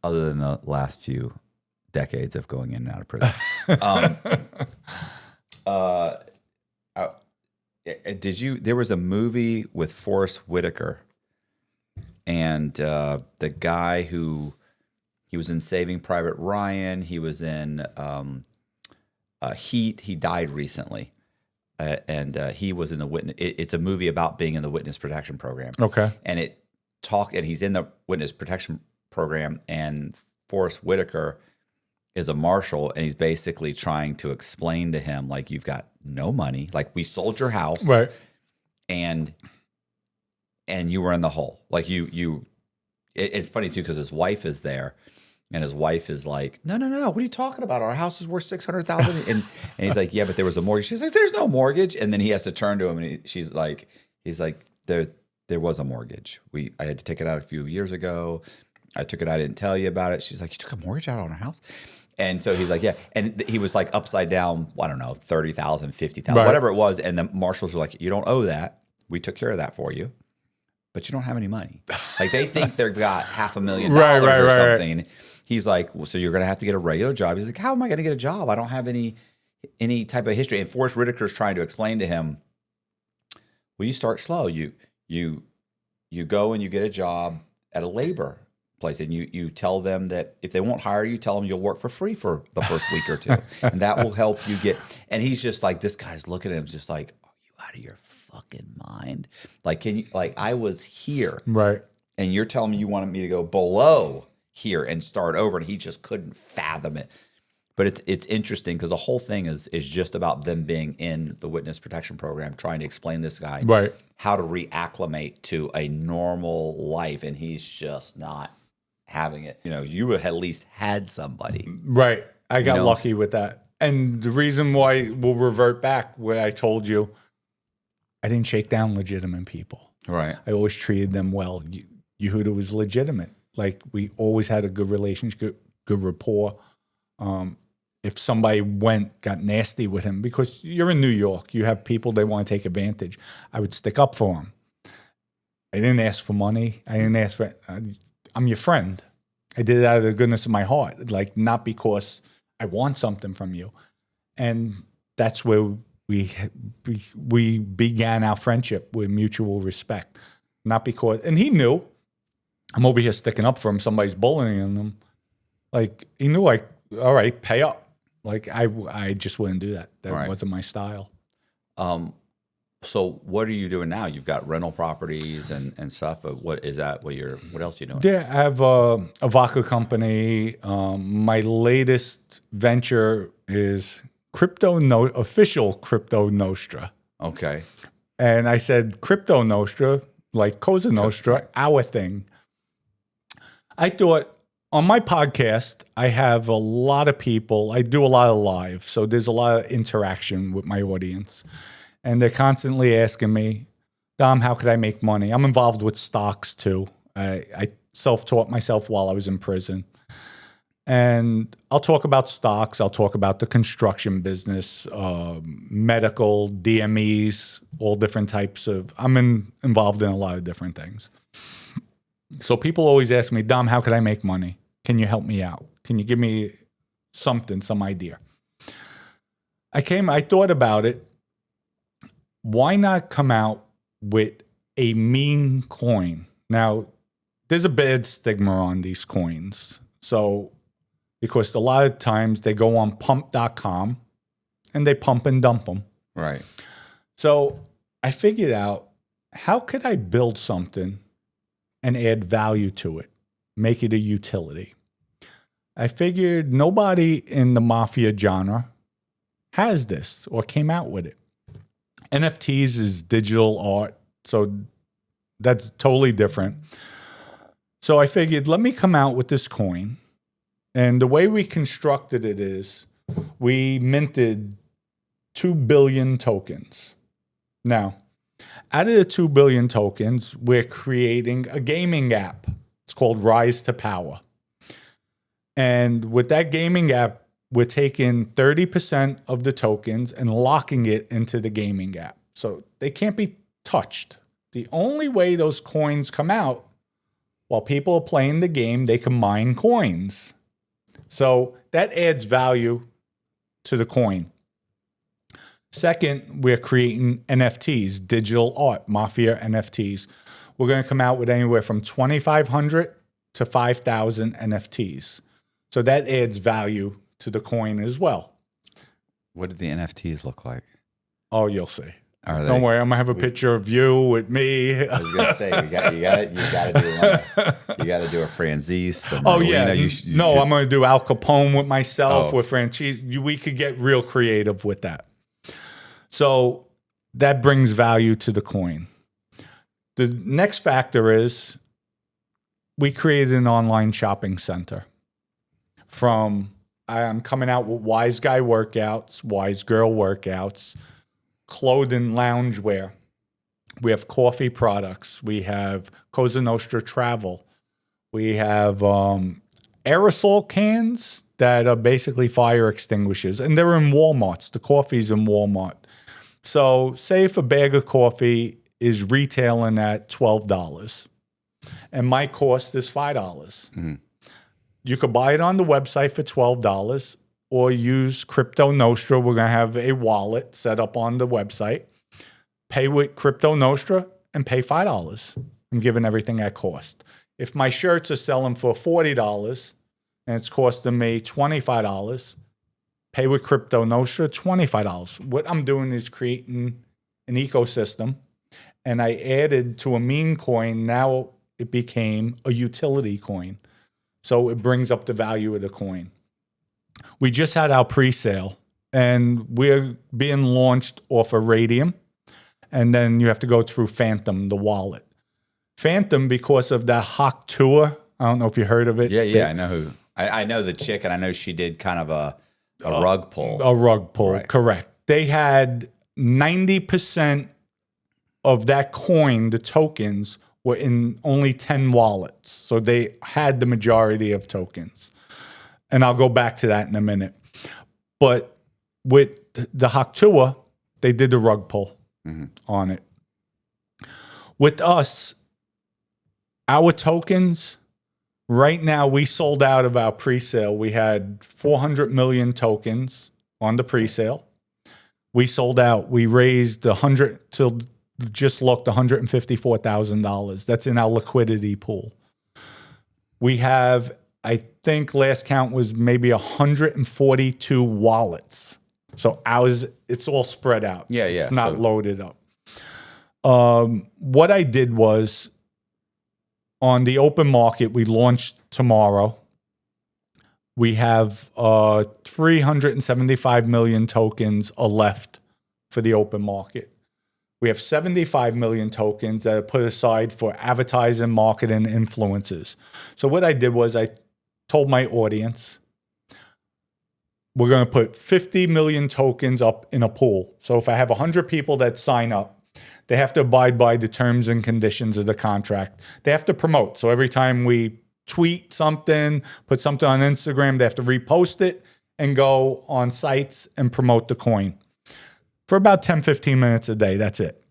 than the last few decades of going in and out of prison. There was a movie with Forrest Whitaker and the guy he was in Saving Private Ryan. He was in Heat. He died recently. And he was in the witness. It's a movie about being in the witness protection program. Okay. And he's in the witness protection program, and Forrest Whitaker is a marshal, and he's basically trying to explain to him, like, you've got no money, like we sold your house, right? And you were in the hole, like it's funny too because his wife is there. And his wife is like, no. What are you talking about? Our house is worth $600,000. And he's like, yeah, but there was a mortgage. She's like, there's no mortgage. And then he has to turn to him, and he's like, there was a mortgage. I had to take it out a few years ago. I took it. I didn't tell you about it. She's like, you took a mortgage out on our house? And so he's like, yeah. And he was like upside down. I don't know, $30,000, $50,000, right, whatever it was. And the marshals were like, you don't owe that. We took care of that for you, but you don't have any money. Like they think they've got $500,000 or something. Right. He's like, well, so you're going to have to get a regular job. He's like, how am I going to get a job? I don't have any type of history. And Forrest Whitaker's trying to explain to him, well, you start slow. You go and you get a job at a labor place, and you tell them that if they won't hire you, tell them you'll work for free for the first week or two, and that will help you get. And he's just like, this guy's looking at him, just like, are you out of your fucking mind? Like, I was here, right? And you're telling me you wanted me to go below here and start over, and he just couldn't fathom it. But it's interesting because the whole thing is just about them being in the witness protection program, trying to explain this guy how to reacclimate to a normal life, and he's just not having it. You at least had somebody. Right. I got lucky with that. And the reason why we'll revert back what I told you, I didn't shake down legitimate people. Right. I always treated them well. Yehuda was legitimate. Like, we always had a good relationship, good rapport. If somebody got nasty with him, because you're in New York, you have people, they want to take advantage. I would stick up for them. I didn't ask for money. I didn't ask for, I'm your friend. I did it out of the goodness of my heart, like, not because I want something from you. And that's where we began our friendship with mutual respect. Not because, and he knew I'm over here sticking up for him. Somebody's bullying him. Like, he knew, like, all right, pay up. Like, I just wouldn't do that. That wasn't my style. So what are you doing now? You've got rental properties and stuff. What is that? What else are you doing? Yeah, I have a vodka company. My latest venture is official Crypto Nostra. Okay. And I said Crypto Nostra, like Cosa Nostra, our thing. I thought, on my podcast, I have a lot of people. I do a lot of live, so there's a lot of interaction with my audience. And they're constantly asking me, Dom, how could I make money? I'm involved with stocks too. I self-taught myself while I was in prison. And I'll talk about stocks. I'll talk about the construction business, medical, DMEs, all different types of, involved in a lot of different things. So people always ask me, Dom, how could I make money? Can you help me out? Can you give me something, some idea? I thought about it. Why not come out with a meme coin? Now, there's a bad stigma on these coins. So, because a lot of times they go on pump.com and they pump and dump them. Right. So I figured out, how could I build something and add value to it, make it a utility? I figured nobody in the Mafia genre has this or came out with it. NFTs is digital art, so that's totally different. So I figured, let me come out with this coin. And the way we constructed it is we minted 2 billion tokens. Now, out of the 2 billion tokens, we're creating a gaming app. It's called Rise to Power. And with that gaming app, we're taking 30% of the tokens and locking it into the gaming app. So they can't be touched. The only way those coins come out, while people are playing the game, they can mine coins. So that adds value to the coin. Second, we're creating NFTs, digital art, Mafia NFTs. We're going to come out with anywhere from 2,500 to 5,000 NFTs. So that adds value to the coin as well. What did the NFTs look like? Oh, you'll see. Don't worry, I'm gonna have a picture of you with me. I was gonna say you got to do a Franzese. I'm gonna do Al Capone with myself with Franchise. We could get real creative with that. So that brings value to the coin. The next factor is we created an online shopping center. I'm coming out with Wise Guy workouts, Wise Girl workouts, clothing, loungewear. We have coffee products. We have Cosa Nostra travel. We have aerosol cans that are basically fire extinguishers, and they're in Walmart's. The coffee's in Walmart. So say if a bag of coffee is retailing at $12 and my cost is $5. Mm-hmm. You could buy it on the website for $12 or use Crypto Nostra. We're going to have a wallet set up on the website. Pay with Crypto Nostra and pay $5. I'm giving everything at cost. If my shirts are selling for $40 and it's costing me $25, pay with Crypto Nostra, $25. What I'm doing is creating an ecosystem, and I added to a meme coin. Now it became a utility coin. So it brings up the value of the coin. We just had our pre-sale, and we're being launched off of Radium, and then you have to go through Phantom, the wallet. Phantom, because of that Hawk tour, I don't know if you heard of it. Yeah, I know who. I know the chick, and I know she did kind of a rug pull. A rug pull, right. Correct. They had 90% of that coin, the tokens, were in only 10 wallets. So they had the majority of tokens. And I'll go back to that in a minute. But with the Haktua, they did the rug pull on it. With us, our tokens, right now we sold out of our pre-sale. We had 400 million tokens on the pre-sale. We sold out. We raised $154,000. That's in our liquidity pool. We have, I think last count was maybe 142 wallets. So ours, it's all spread out. Yeah. It's not loaded up. What I did was on the open market, we launched tomorrow. We have 375 million tokens are left for the open market. We have 75 million tokens that are put aside for advertising, marketing, influencers. So what I did was I told my audience, we're going to put 50 million tokens up in a pool. So if I have 100 people that sign up, they have to abide by the terms and conditions of the contract. They have to promote. So every time we tweet something, put something on Instagram, they have to repost it and go on sites and promote the coin. For about 10, 15 minutes a day, that's it.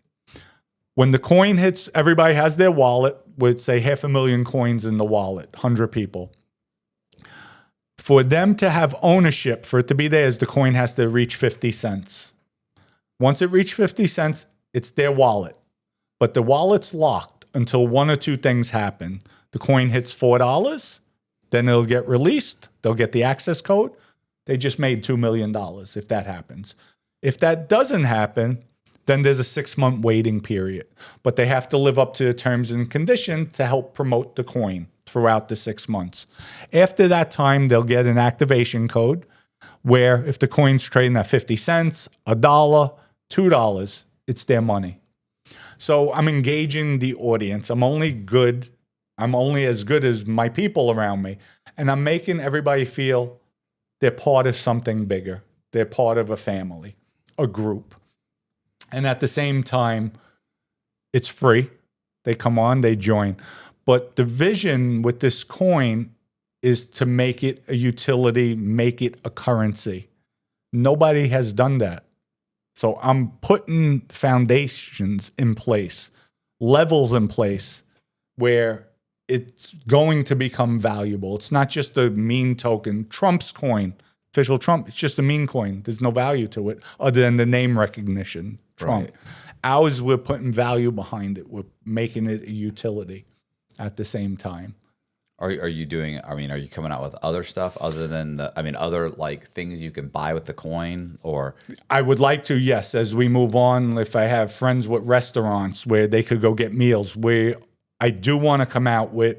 When the coin hits, everybody has their wallet with, say, 500,000 coins in the wallet, 100 people. For them to have ownership, for it to be theirs, the coin has to reach 50 cents. Once it reaches 50 cents, it's their wallet. But the wallet's locked until one or two things happen. The coin hits $4, then it'll get released. They'll get the access code. They just made $2 million if that happens. If that doesn't happen, then there's a 6-month waiting period. But they have to live up to the terms and conditions to help promote the coin throughout the 6 months. After that time, they'll get an activation code where if the coin's trading at 50 cents, $1, $2, it's their money. So I'm engaging the audience. I'm only good I'm only as good as my people around me. And I'm making everybody feel they're part of something bigger. They're part of a family, a group. And at the same time, it's free. They come on, they join. But the vision with this coin is to make it a utility, make it a currency. Nobody has done that. So I'm putting foundations in place, levels in place where it's going to become valuable. It's not just a meme token. Trump's coin, official Trump, it's just a meme coin. There's no value to it other than the name recognition, Trump. Right. Ours, we're putting value behind it. We're making it a utility at the same time. Are you doing, I mean, are you coming out with other stuff other than other like things you can buy with the coin or? I would like to, yes, as we move on, if I have friends with restaurants where they could go get meals, where I do want to come out with,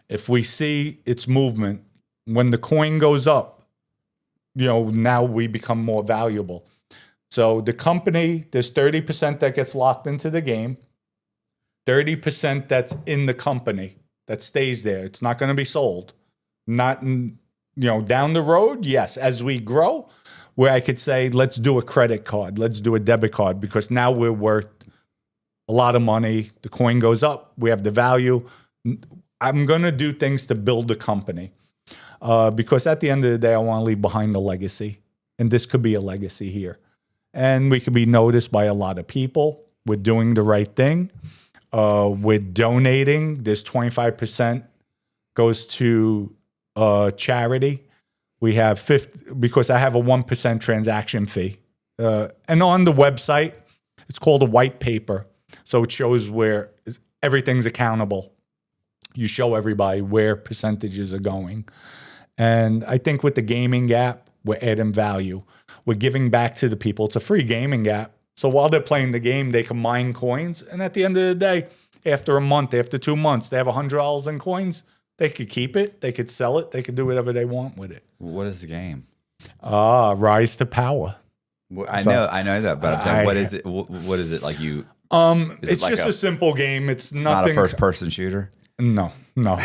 if we see its movement, when the coin goes up, now we become more valuable. So the company, there's 30% that gets locked into the game, 30% that's in the company that stays there. It's not going to be sold. Not, down the road, yes, as we grow, where I could say, let's do a credit card, let's do a debit card, because now we're worth a lot of money. The coin goes up. We have the value. I'm going to do things to build the company because at the end of the day, I want to leave behind the legacy. And this could be a legacy here. And we could be noticed by a lot of people. We're doing the right thing. We're donating. There's 25% goes to charity. We have because I have a 1% transaction fee. And on the website, it's called a white paper. So it shows where everything's accountable. You show everybody where percentages are going. And I think with the gaming app, we're adding value. We're giving back to the people. It's a free gaming app. So while they're playing the game, they can mine coins. And at the end of the day, after a month, after 2 months, they have $100 in coins. They could keep it. They could sell it. They could do whatever they want with it. What is the game? Rise to Power. Well, I know that, but I'm saying, what is it? What is it like? It's like just a simple game. It's nothing. Not a first-person shooter. No. No.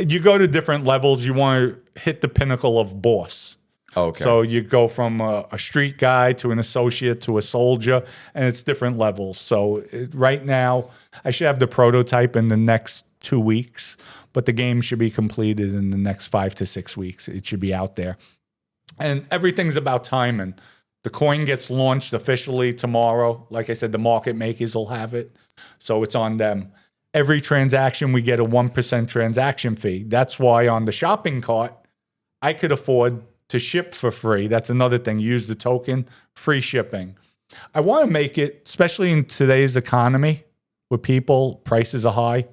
You go to different levels. You want to hit the pinnacle of boss. Okay. So you go from a street guy to an associate to a soldier, and it's different levels. So right now, I should have the prototype in the next 2 weeks, but the game should be completed in the next 5 to 6 weeks. It should be out there. And everything's about timing. The coin gets launched officially tomorrow. Like I said, the market makers will have it. So it's on them. Every transaction, we get a 1% transaction fee. That's why on the shopping cart, I could afford to ship for free. That's another thing. Use the token, free shipping. I want to make it, especially in today's economy where prices are high.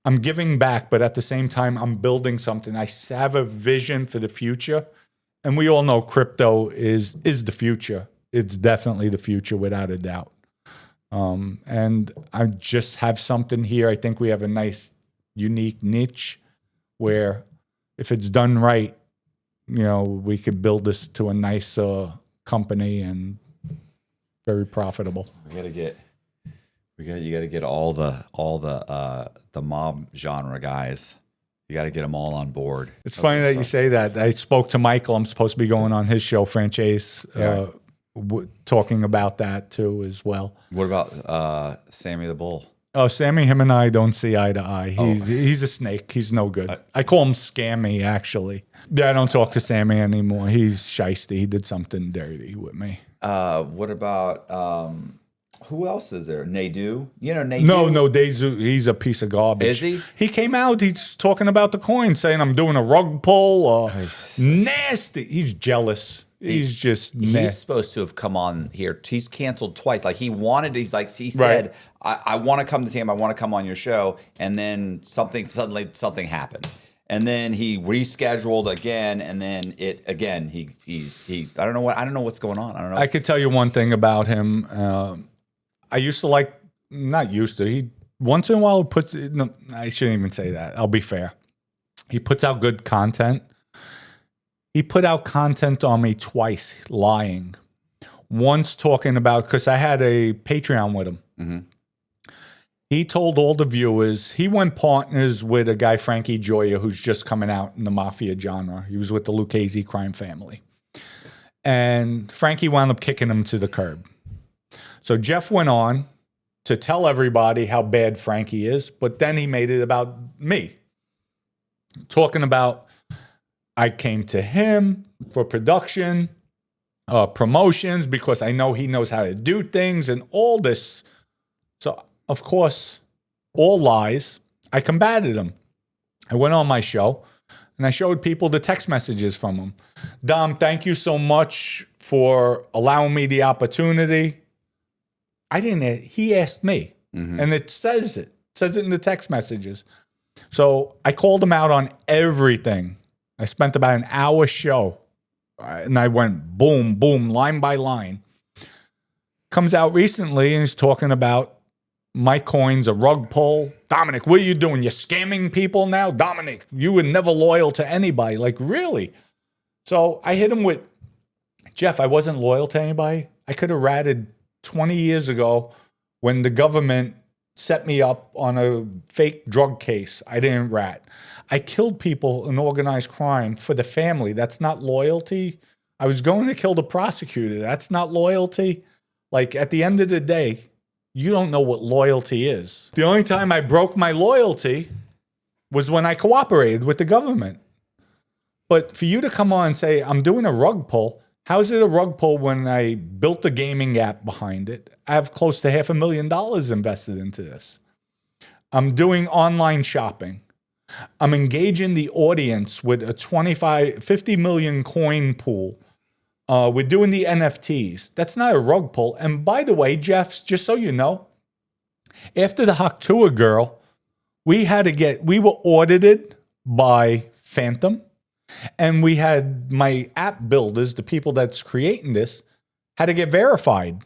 I'm giving back, but at the same time, I'm building something. I have a vision for the future. And we all know crypto is the future. It's definitely the future without a doubt. And I just have something here. I think we have a nice, unique niche where if it's done right, we could build this to a nice company and very profitable. You got to get all the mob genre guys. You got to get them all on board. It's funny that you say that. I spoke to Michael. I'm supposed to be going on his show, Franchise, talking about that too as well. What about Sammy the Bull? Oh, Sammy, him and I don't see eye to eye. He's a snake. He's no good. I call him Scammy, actually. Yeah, I don't talk to Sammy anymore. He's shiesty. He did something dirty with me. What about... who else is there? Nadu? Nadu? No, Nadu. He's a piece of garbage. Is he? He came out. He's talking about the coin, saying I'm doing a rug pull. Nasty. He's jealous. He's just nasty. He's supposed to have come on here. He's canceled twice. Like he said, I want to come to team. I want to come on your show. And then something happened. And then he rescheduled again, and then he I don't know what's going on. I don't know. I could tell you one thing about him. I used to he once in a while puts, no, I shouldn't even say that. I'll be fair. He puts out good content. He put out content on me twice, lying. Once talking about, because I had a Patreon with him. Mm-hmm. He told all the viewers, he went partners with a guy, Frankie Gioia, who's just coming out in the Mafia genre. He was with the Lucchese Crime Family. And Frankie wound up kicking him to the curb. So Jeff went on to tell everybody how bad Frankie is, but then he made it about me. Talking about, I came to him for production, promotions, because I know he knows how to do things and all this. So, of course, all lies. I combated him. I went on my show and I showed people the text messages from him. Dom, thank you so much for allowing me the opportunity. I didn't, he asked me. And it says it. It says it in the text messages. So I called him out on everything. I spent about an hour show. And I went boom, boom, line by line. Comes out recently and he's talking about my coin's a rug pull. Dominick, what are you doing? You're scamming people now? Dominick, you were never loyal to anybody. Like, really? So I hit him with, Jeff, I wasn't loyal to anybody. I could have ratted 20 years ago when the government set me up on a fake drug case. I didn't rat. I killed people in organized crime for the family. That's not loyalty. I was going to kill the prosecutor. That's not loyalty. Like, at the end of the day, you don't know what loyalty is. The only time I broke my loyalty was when I cooperated with the government. But for you to come on and say, I'm doing a rug pull, how is it a rug pull when I built a gaming app behind it? I have close to $500,000 invested into this. I'm doing online shopping. I'm engaging the audience with a 50 million coin pool. We're doing the NFTs. That's not a rug pull. And by the way, Jeff, just so you know, after the Haktua girl, we were audited by Phantom. And we had my app builders, the people that's creating this, had to get verified.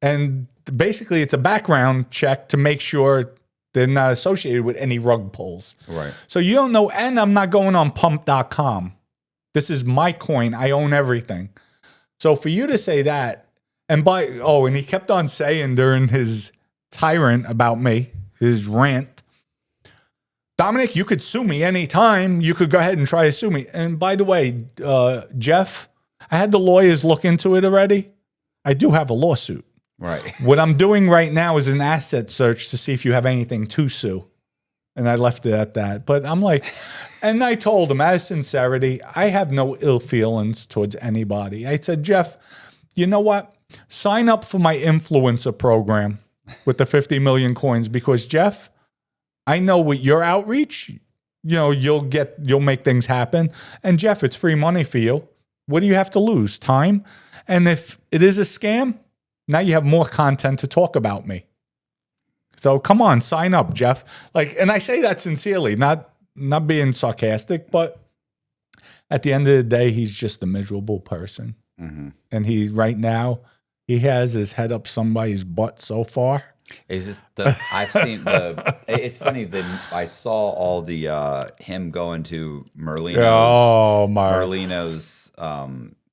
And basically, it's a background check to make sure they're not associated with any rug pulls. Right. So you don't know, and I'm not going on pump.com. This is my coin. I own everything. So for you to say that, and he kept on saying during his tyrant about me, his rant, Dominick, you could sue me anytime. You could go ahead and try to sue me. And by the way, Jeff, I had the lawyers look into it already. I do have a lawsuit. Right. What I'm doing right now is an asset search to see if you have anything to sue. And I left it at that. But I'm like, and I told him, out of sincerity, I have no ill feelings towards anybody. I said, Jeff, you know what? Sign up for my influencer program with the 50 million coins because, Jeff, I know with your outreach, you'll make things happen. And Jeff, it's free money for you. What do you have to lose? Time. And if it is a scam, now you have more content to talk about me. So come on, sign up, Jeff. And I say that sincerely, not being sarcastic, but at the end of the day, he's just a miserable person. Mm-hmm. And right now, he has his head up somebody's butt so far. Is this I've seen it's funny that I saw all the him going to Merlino's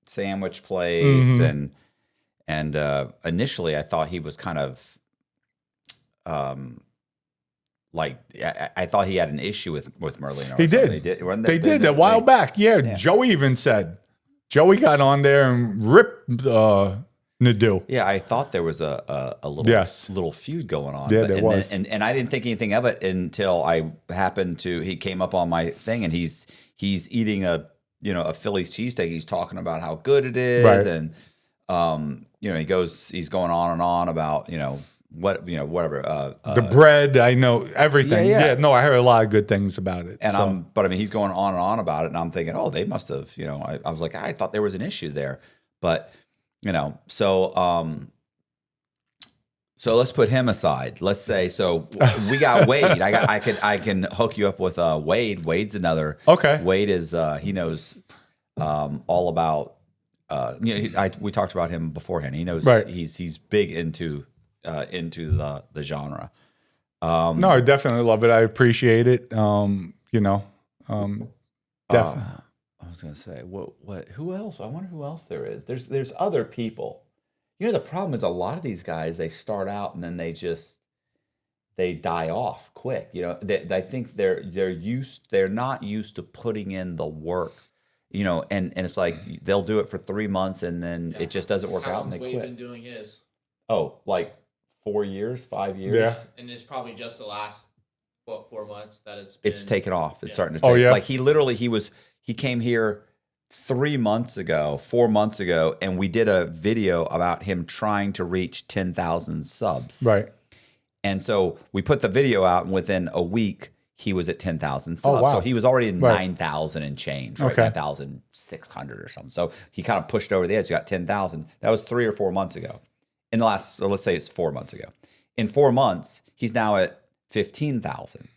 sandwich place, mm-hmm. and initially I thought he was kind of I thought he had an issue with Merlino. He did. They did a while back. Yeah, Joey even said. Joey got on there and ripped Nadeau. Yeah, I thought there was a little feud going on. Yeah, there was. And I didn't think anything of it until he came up on my thing and he's eating a Philly's cheesesteak. He's talking about how good it is. Right. And he's going on and on about, whatever. The bread, I know everything. Yeah. No, I heard a lot of good things about it. And he's going on and on about it, and I'm thinking, oh, they must have, I was like, I thought there was an issue there, but so let's put him aside. Let's say, so we got Wade. I can hook you up with Wade. Wade's another. Okay. Wade is he knows all about. We talked about him beforehand. He knows. Right. He's big into the genre. No, I definitely love it. I appreciate it. Definitely. I was gonna say what? Who else? I wonder who else there is. There's other people. The problem is a lot of these guys, they start out and then they just they die off quick. You know, I think they're not used to putting in the work. You know, and it's like they'll do it for 3 months and then it just doesn't work out and they quit. How long's Wade been doing his? Oh, like 4 years, 5 years. Yeah. And it's probably just the last 4 months that it's taken off. It's starting to take. Like he came here 4 months ago, and we did a video about him trying to reach 10,000 subs. Right. And so we put the video out, and within a week, he was at 10,000 subs. Oh, wow. So he was already in 9,000 and change, right? Okay. 9,600 or something. So he kind of pushed over the edge. He got 10,000. That was 3 or 4 months ago. In the last, so let's say it's 4 months ago. In 4 months, he's now at 15,000.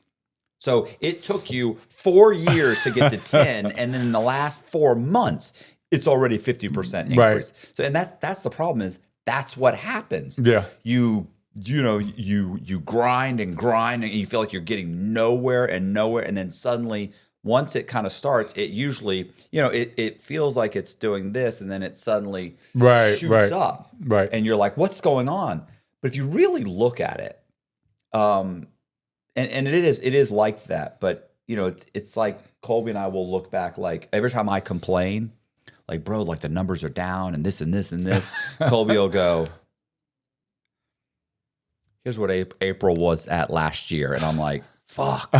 So it took you 4 years to get to 10, and then in the last 4 months, it's already 50% increase. Right. So, and that's the problem is that's what happens. Yeah. You grind and you feel like you're getting nowhere, and then suddenly once it kind of starts, it usually, it feels like it's doing this, and then it suddenly shoots up. Right. And you're like, what's going on? But if you really look at it, and it is like that, but it's like Colby and I will look back, like every time I complain, like, bro, like the numbers are down and this and this and this, Colby will go, here's what April was at last year. And I'm like, fuck.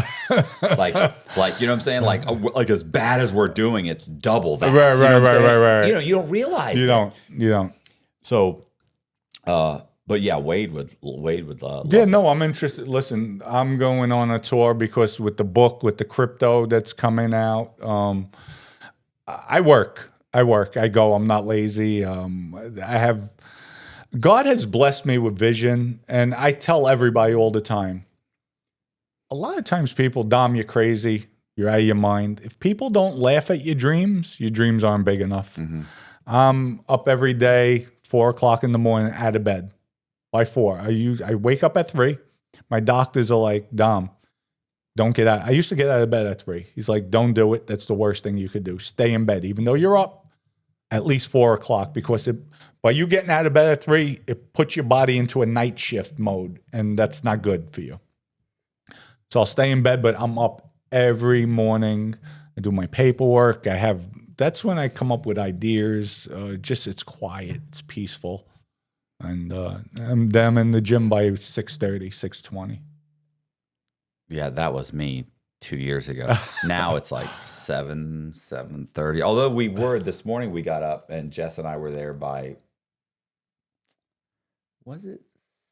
like, you know what I'm saying? Like as bad as we're doing, it's double that. Right. You don't realize You don't. So, but yeah, Wade would love Yeah, it. no, I'm interested. Listen, I'm going on a tour because with the book, with the crypto that's coming out, I work. I go. I'm not lazy. God has blessed me with vision, and I tell everybody all the time. A lot of times people, Dom, you're crazy. You're out of your mind. If people don't laugh at your dreams aren't big enough. Mm-hmm. I'm up every day, 4 o'clock in the morning, out of bed. By 4. I wake up at 3. My doctors are like, Dom, don't get out. I used to get out of bed at 3. He's like, don't do it. That's the worst thing you could do. Stay in bed. Even though you're up at least 4 o'clock, because by you getting out of bed at 3, it puts your body into a night shift mode, and that's not good for you. So I'll stay in bed, but I'm up every morning. I do my paperwork. That's when I come up with ideas. It's quiet. It's peaceful. And I'm in the gym by 6:30, 6:20. Yeah, that was me 2 years ago. Now it's like 7:30. Although we were this morning, we got up and Jess and I were there by. Was it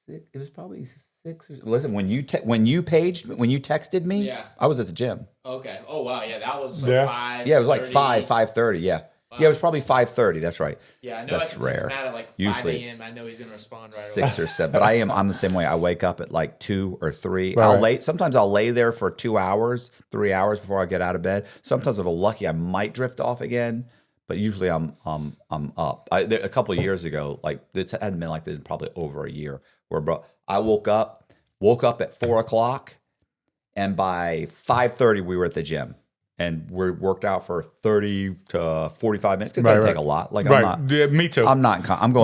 6? It was probably 6. Listen, when you texted me, I was at the gym. Okay. Oh wow, yeah, that was 5. Yeah, it was like 5:30. Yeah. Wow. Yeah, it was probably 5:30. That's right. Yeah, I know. That's rare. Matt at like 5 Usually a.m. I know he's gonna respond right 6 away. or 7. But I'm the same way. I wake up at like 2 or 3. Right. Sometimes I'll lay there for 2 hours, 3 hours before I get out of bed. Sometimes if I'm lucky, I might drift off again. But usually I'm up. A couple of years ago, like it hadn't been like this in probably over a year, where I woke up at 4 o'clock, and by 5:30 we were at the gym. And we worked out for 30 to 45 minutes. Because it doesn't take a lot. Like I'm not. Yeah, me too. I'm going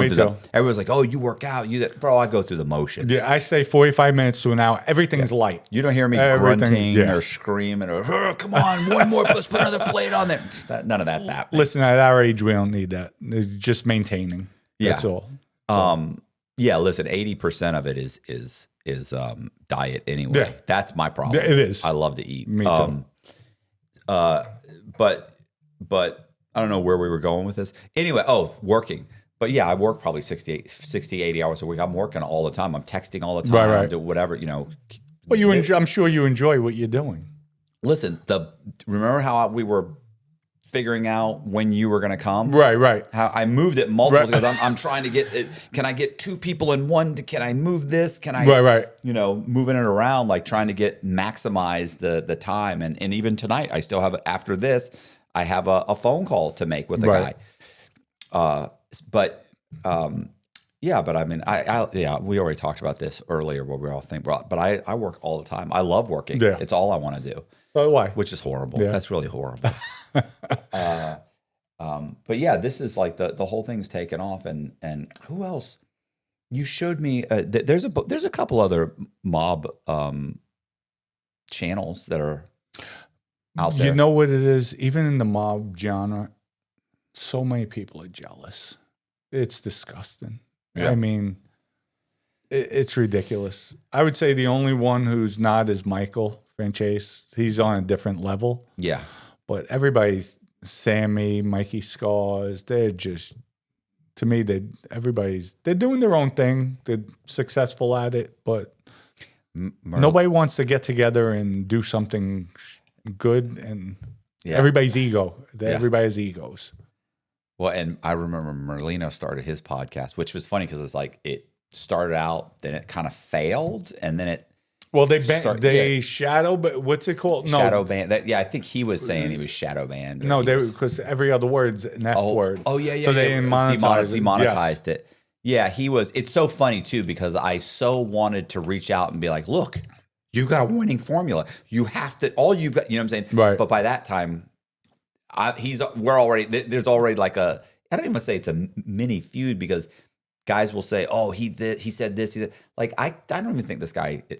me through too. Everyone's like, "Oh, you work out? Bro, I go through the motions." Yeah, I stay 45 minutes to an hour. Everything's light. You don't hear me grunting or screaming or, "Come on, one more. Let's put another plate on there." None of that's happening. Listen, at our age, we don't need that. It's just maintaining. That's all. Yeah. Listen, 80% of it is diet anyway. Yeah. That's my problem. It is. I love to eat. Me too. But I don't know where we were going with this. Anyway, working. But yeah, I work probably 60, 80 hours a week. I'm working all the time. I'm texting all the time. Right. I'm doing whatever, But I'm sure you enjoy what you're doing. Listen, remember how we were figuring out when you were going to come? Right. How I moved it multiple because I'm trying to get it. Can I get 2 people in one? Can I move this? Can I, moving it around, like trying to maximize the time. And even tonight, I still have, after this, I have a phone call to make with the guy. But I mean, we already talked about this earlier where we all think, but I work all the time. I love working. Yeah. It's all I want to do. So why? Which is horrible. Yeah. That's really horrible. But yeah, this is like the whole thing's taken off, and who else? You showed me. There's a couple other mob channels that are out there. You know what it is? Even in the mob genre, so many people are jealous. It's disgusting. Yeah. I mean, it's ridiculous. I would say the only one who's not is Michael Franchese. He's on a different level. Yeah. But everybody's Sammy, Mikey Scars. They're just, to me, they're doing their own thing. They're successful at it, but nobody wants to get together and do something good. And everybody's ego. Everybody has egos. Well, and I remember Merlino started his podcast, which was funny because it's like it started out, then it kind of failed, and then it. Well, they shadow, but what's it called? No, shadow ban. I think he was saying he was shadow banned. No, because every other word's an F word. Oh yeah. So they demonetized it. Yeah, he was. It's so funny too because I so wanted to reach out and be like, look, you got a winning formula. You have to. All you got. You know what I'm saying? Right. But by that time. There's already like I don't even say it's a mini feud because guys will say, oh, he said this, like, I don't even think this guy, you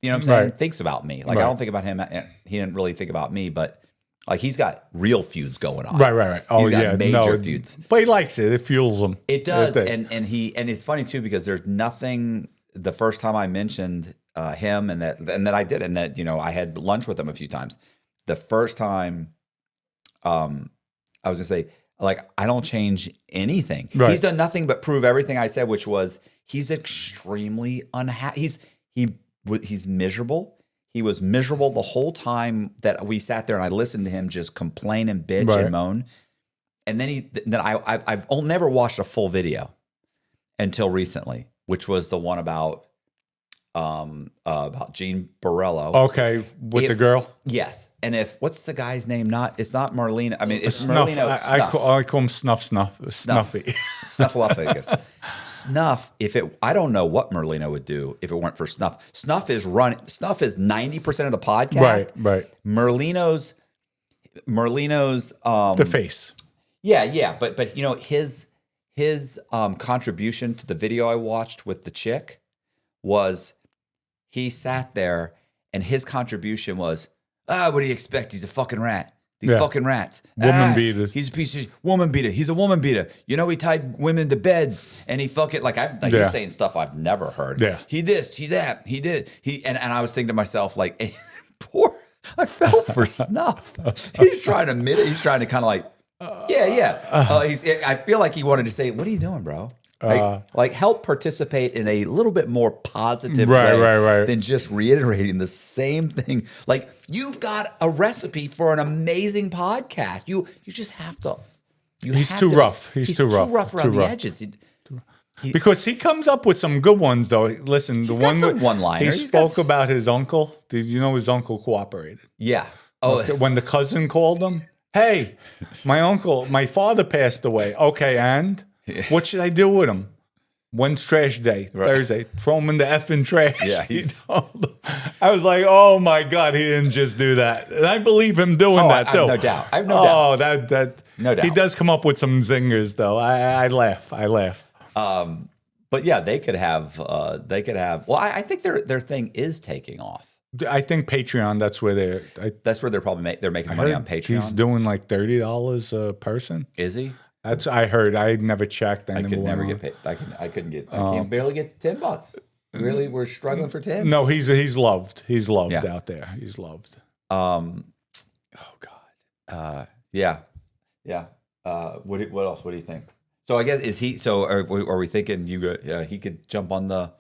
know what I'm saying? Right. Thinks about me. Like, I don't think about him. He didn't really think about me, but like, he's got real feuds going on. Right. Oh, he's got major feuds. But he likes it. It fuels him. It does. And it's funny too, because there's nothing, the first time I mentioned him and that I did, and that, you know, I had lunch with him a few times. The first time, I was gonna say, like, I don't change anything. Right. He's done nothing but prove everything I said, which was he's extremely unhappy. He's miserable. He was miserable the whole time that we sat there and I listened to him just complain and bitch and moan. And then I've never watched a full video until recently, which was the one about Gene Borello. Okay, with the girl. Yes, and what's the guy's name? It's not Marlena. I mean, it's Snuff. Merlino. I call him Snuffy. Snuffleupagus. Snuff. I don't know what Merlino would do if it weren't for Snuff. Snuff is 90% of the podcast. Right. Merlino's the face. Yeah, but you know his contribution to the video I watched with the chick was. He sat there, and his contribution was, what do you expect? He's a fucking rat. These fucking rats. Woman beater. He's a piece of woman beater. He's a woman beater. You know, he tied women to beds, and he fucking, he's saying stuff I've never heard. Yeah. He this, he that, he did. And I was thinking to myself, like, hey, I felt for Snuff. He's trying to kind of like, I feel like he wanted to say, what are you doing, bro? Like help participate in a little bit more positive way than just reiterating the same thing. Like you've got a recipe for an amazing podcast. You just have to. He's too rough. He's too rough around the edges. Because he comes up with some good ones, though. Listen, the one-liners. He spoke about his uncle. Did you know his uncle cooperated? Yeah. Oh, when the cousin called him, hey, my father passed away. Okay, and. What should I do with him? When's trash day? Thursday. Throw him in the effing trash. Yeah, I was like, oh my God, he didn't just do that. And I believe him doing that too. No doubt. I have no doubt. That no doubt. He does come up with some zingers though. I laugh. But yeah, they could have. Well, I think their thing is taking off. I think Patreon. That's where they're probably they're making money on Patreon. He's doing like $30 a person. Is he? I heard. I never checked. I could never get paid. I can't barely get $10. Really, we're struggling for 10. No, he's loved. He's loved out there. He's loved. Oh God. Yeah. What else? What do you think? So I guess is he? So are we thinking he could jump on the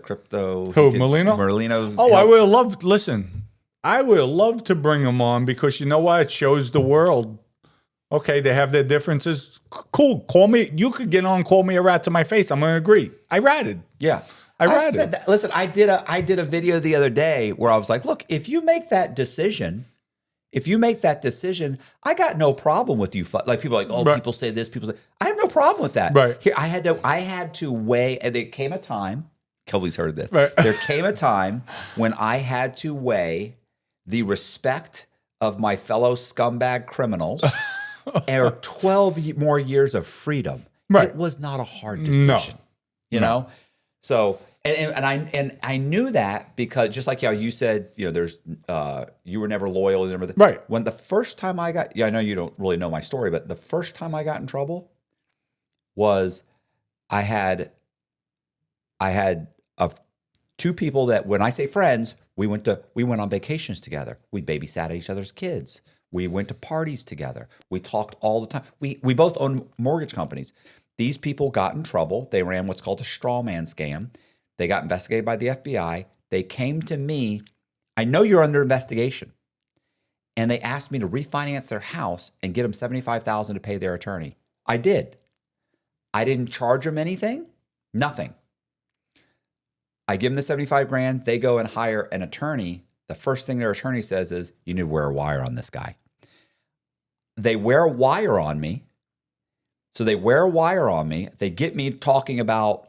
crypto? Who, Merlino? Oh, I would love. Listen, I would love to bring him on because you know what? It shows the world. Okay, they have their differences. Cool. Call me. You could get on. Call me a rat to my face. I'm going to agree. I ratted. Yeah, I ratted. Said that. Listen, I did a video the other day where I was like, look, if you make that decision, I got no problem with you. Like people are like, oh, people say this. People say, I have no problem with that. Right. Here, I had to weigh. And there came a time. Kelby's heard this. Right. There came a time when I had to weigh the respect of my fellow scumbag criminals. Or 12 more years of freedom Right. It was not a hard decision, you know? So, and I knew that because just like how you said, you know, there's, you were never loyal and everything. Right. When the first time I I know you don't really know my story, but the first time I got in trouble was I had two people that, when I say friends, we went on vacations together. We babysat each other's kids. We went to parties together. We talked all the time. We both own mortgage companies. These people got in trouble. They ran what's called a straw man scam. They got investigated by the FBI. They came to me. I know you're under investigation. And they asked me to refinance their house and get them $75,000 to pay their attorney. I did. I didn't charge them anything. Nothing. I give them the 75 grand. They go and hire an attorney. The first thing their attorney says is, you need to wear a wire on this guy. They wear a wire on me. So they wear a wire on me. They get me talking about,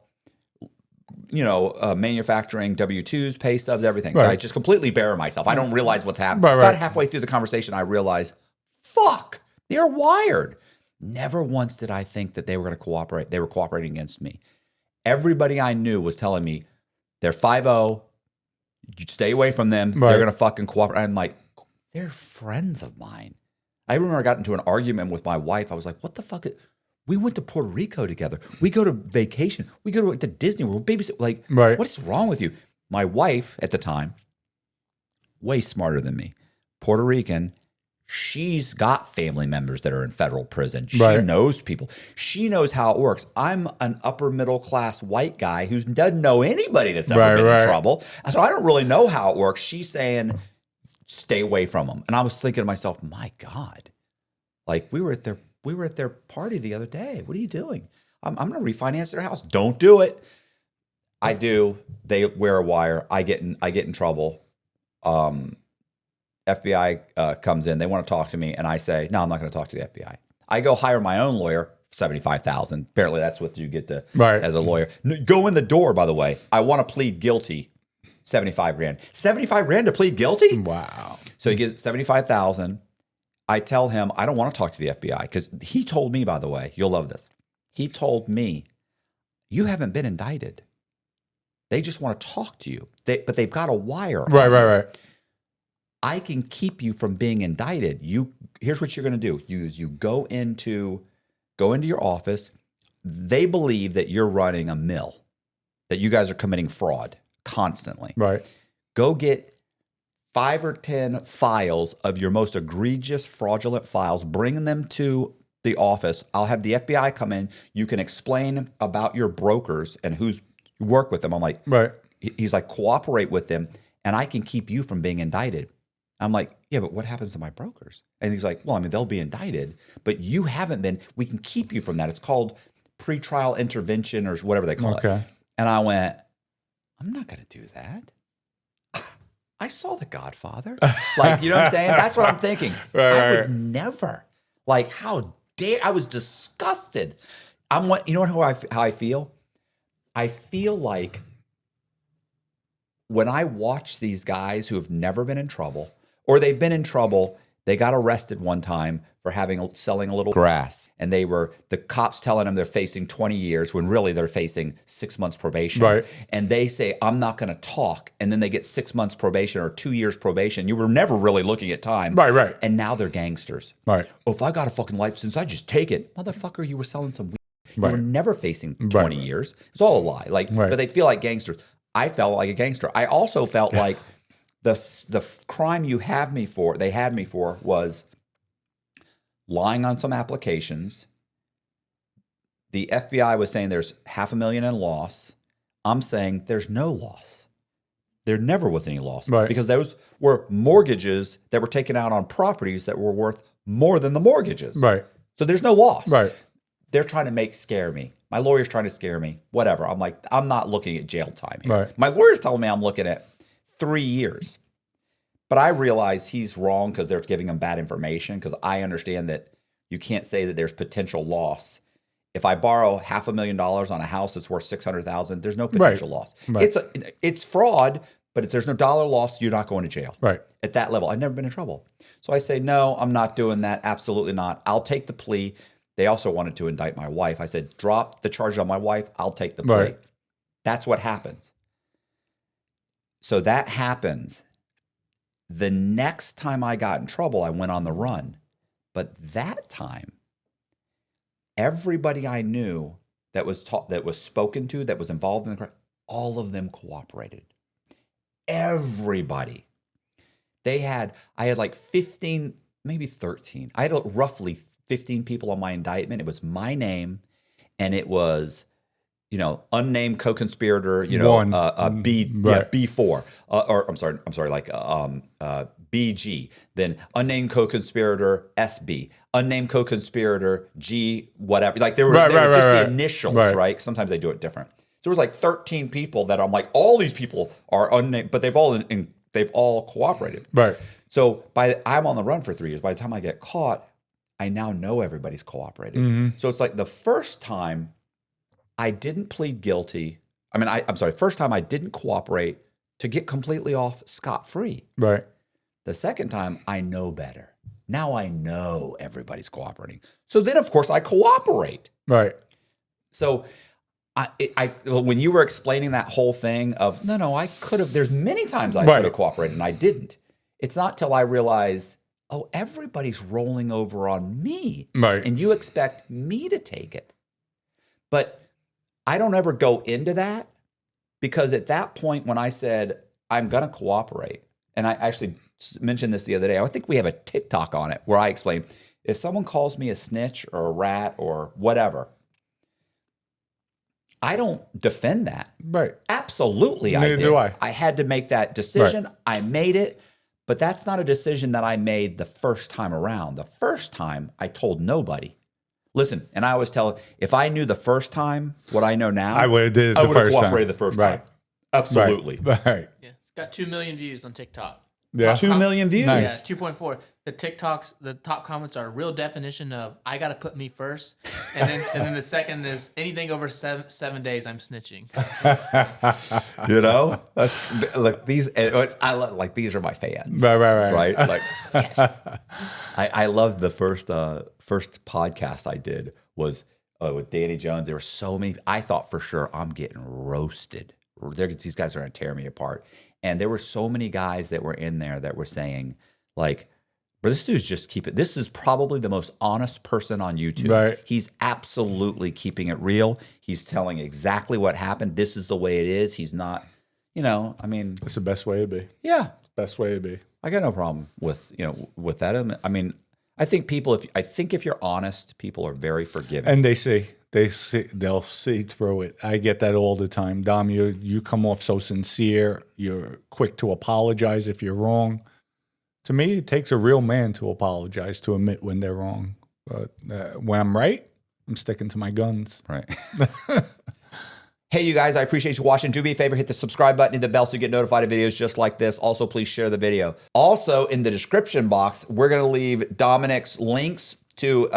you know, manufacturing W-2s, pay stubs, everything. Right. So I just completely bury myself. I don't realize what's happening. Right. About halfway through the conversation, I realize, fuck, they're wired. Never once did I think that they were going to cooperate. They were cooperating against me. Everybody I knew was telling me, they're 5-0. You stay away from them. Right. They're going to fucking cooperate. I'm like, they're friends of mine. I remember I got into an argument with my wife. I was like, what the fuck? We went to Puerto Rico together. We go to vacation. We go to Disney World. Babysit. Like, Right. What is wrong with you? My wife at the time, way smarter than me, Puerto Rican. She's got family members that are in federal prison. She Right. knows people. She knows how it works. I'm an upper middle class white guy who doesn't know anybody that's ever been in trouble. So I don't really know how it works. She's saying, stay away from them. And I was thinking to myself, my God, like we were at their party the other day. What are you doing? I'm going to refinance their house. Don't do it. I do. They wear a wire. I get in trouble. FBI comes in. They want to talk to me, and I say, "No, I'm not going to talk to the FBI." I go hire my own lawyer, $75,000. Apparently, that's what you get to as a lawyer. Go in the door. By the way, I want to plead guilty. 75 grand. 75 grand to plead guilty. Wow. So he gives 75,000. I tell him I don't want to talk to the FBI because he told me. By the way, you'll love this. He told me, "You haven't been indicted. They just want to talk to you. But they've got a wire." Right. I can keep you from being indicted. Here's what you're going to do. You go into your office. They believe that you're running a mill, that you guys are committing fraud constantly. Right. Go get 5 or 10 files of your most egregious fraudulent files. Bring them to the office. I'll have the FBI come in. You can explain about your brokers and who's you work with them. I'm like, right. He's like, cooperate with them, and I can keep you from being indicted. I'm like, yeah, but what happens to my brokers? And he's like, well, I mean, they'll be indicted, but you haven't been. We can keep you from that. It's called pretrial intervention or whatever they call it. And I went, I'm not going to do that. I saw The Godfather. Like, you know what I'm saying? That's what I'm thinking. I would never. Like, how dare, I was disgusted. You know how I feel? I feel like when I watch these guys who have never been in trouble, or they've been in trouble, they got arrested one time for selling a little grass, and the cops telling them they're facing 20 years when really they're facing 6 months probation. Right. And they say, I'm not going to talk. And then they get 6 months probation or 2 years probation. You were never really looking at time. Right. And now they're gangsters. Right. Oh, if I got a fucking license, I just take it. Motherfucker, you were selling some weed. You were never facing 20 years. It's all a lie. But they feel like gangsters. I felt like a gangster. I also felt like the crime they had me for was lying on some applications. The FBI was saying there's $500,000 in loss. I'm saying there's no loss. There never was any loss because those were mortgages that were taken out on properties that were worth more than the mortgages. Right. So there's no loss. Right. They're trying to scare me. My lawyer's trying to scare me. Whatever. I'm like, I'm not looking at jail time here. Right. My lawyer's telling me I'm looking at 3 years. But I realize he's wrong because they're giving him bad information, because I understand that you can't say that there's potential loss. If I borrow $500,000 on a house that's worth $600,000, there's no potential loss. Right. It's fraud, but if there's no dollar loss, you're not going to jail. Right. At that level, I've never been in trouble. So I say, no, I'm not doing that. Absolutely not. I'll take the plea. They also wanted to indict my wife. I said, drop the charge on my wife. I'll take the plea. Right. That's what happens. So that happens. The next time I got in trouble, I went on the run. But that time, everybody I knew that was spoken to, that was involved in the crime, all of them cooperated. Everybody. I had like 15, maybe 13. I had roughly 15 people on my indictment. It was my name, and it was, unnamed co-conspirator, One. B4, or I'm sorry, like BG. Then unnamed co-conspirator SB, unnamed co-conspirator G, whatever. Like they were just the initials, right? Sometimes they do it different. So there was like 13 people that I'm like, all these people are unnamed, but they've all cooperated. Right. So I'm on the run for 3 years. By the time I get caught, I now know everybody's cooperated. Mm-hmm. So it's like the first time I didn't plead guilty. First time I didn't cooperate to get completely off scot-free. Right. The second time, I know better. Now I know everybody's cooperating. So then, of course, I cooperate. Right. So when you were explaining that whole thing of, no, I could have, there's many times I could have cooperated and I didn't. It's not till I realize, everybody's rolling over on me. Right. And you expect me to take it. But I don't ever go into that, because at that point when I said, I'm going to cooperate, and I actually mentioned this the other day, I think we have a TikTok on it where I explain, if someone calls me a snitch or a rat or whatever, I don't defend that. Right. Absolutely, Neither do I. I had to make that decision. Right. I made it, but that's not a decision that I made the first time around. The first time, I told nobody. Listen, and I always tell, if I knew the first time what I know now, I would have did it I the would have first time. cooperated the first time. Absolutely. Right. Yeah, it's got 2 million views on TikTok. Yeah. 2 million views. Nice. Yeah, 2.4. The top comments are a real definition of I gotta put me first, and then the second is anything over 7 days I'm snitching. That's like these. I love, like, these are my fans. Right. Like, yes. I loved the first podcast I did was with Danny Jones. There were so many. I thought for sure I'm getting roasted. These guys are gonna tear me apart. And there were so many guys that were in there that were saying, like, but this dude's just this is probably the most honest person on YouTube. Right. He's absolutely keeping it real. He's telling exactly what happened. This is the way it is. He's not, It's the best way to be. Yeah. Best way to be. I got no problem with that. I think if you're honest, people are very forgiving. And they'll see through it. I get that all the time. Dom, you come off so sincere. You're quick to apologize if you're wrong. To me, it takes a real man to apologize, to admit when they're wrong. But when I'm right, I'm sticking to my guns. Right. Hey, you guys, I appreciate you watching. Do me a favor, hit the subscribe button, hit the bell so you get notified of videos just like this. Also, please share the video. Also, in the description box, we're going to leave Dominick's links to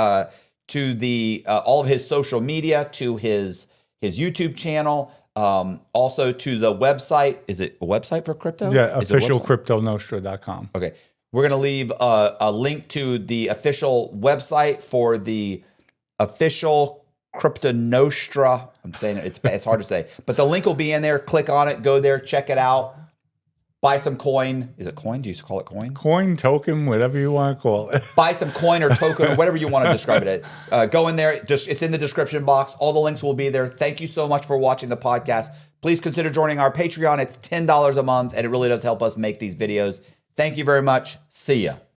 the all of his social media, to his YouTube channel, also to the website. Is it a website for crypto? Yeah, officialcryptonostra.com. Okay. We're going to leave a link to the official website for the official Crypto Nostra. I'm saying it's hard to say, but the link will be in there. Click on it, go there, check it out, buy some coin. Is it coin? Do you call it coin? Coin, token, whatever you want to call it. Buy some coin or token or whatever you want to describe it as. Go in there. It's in the description box. All the links will be there. Thank you so much for watching the podcast. Please consider joining our Patreon. It's $10 a month, and it really does help us make these videos. Thank you very much. See ya.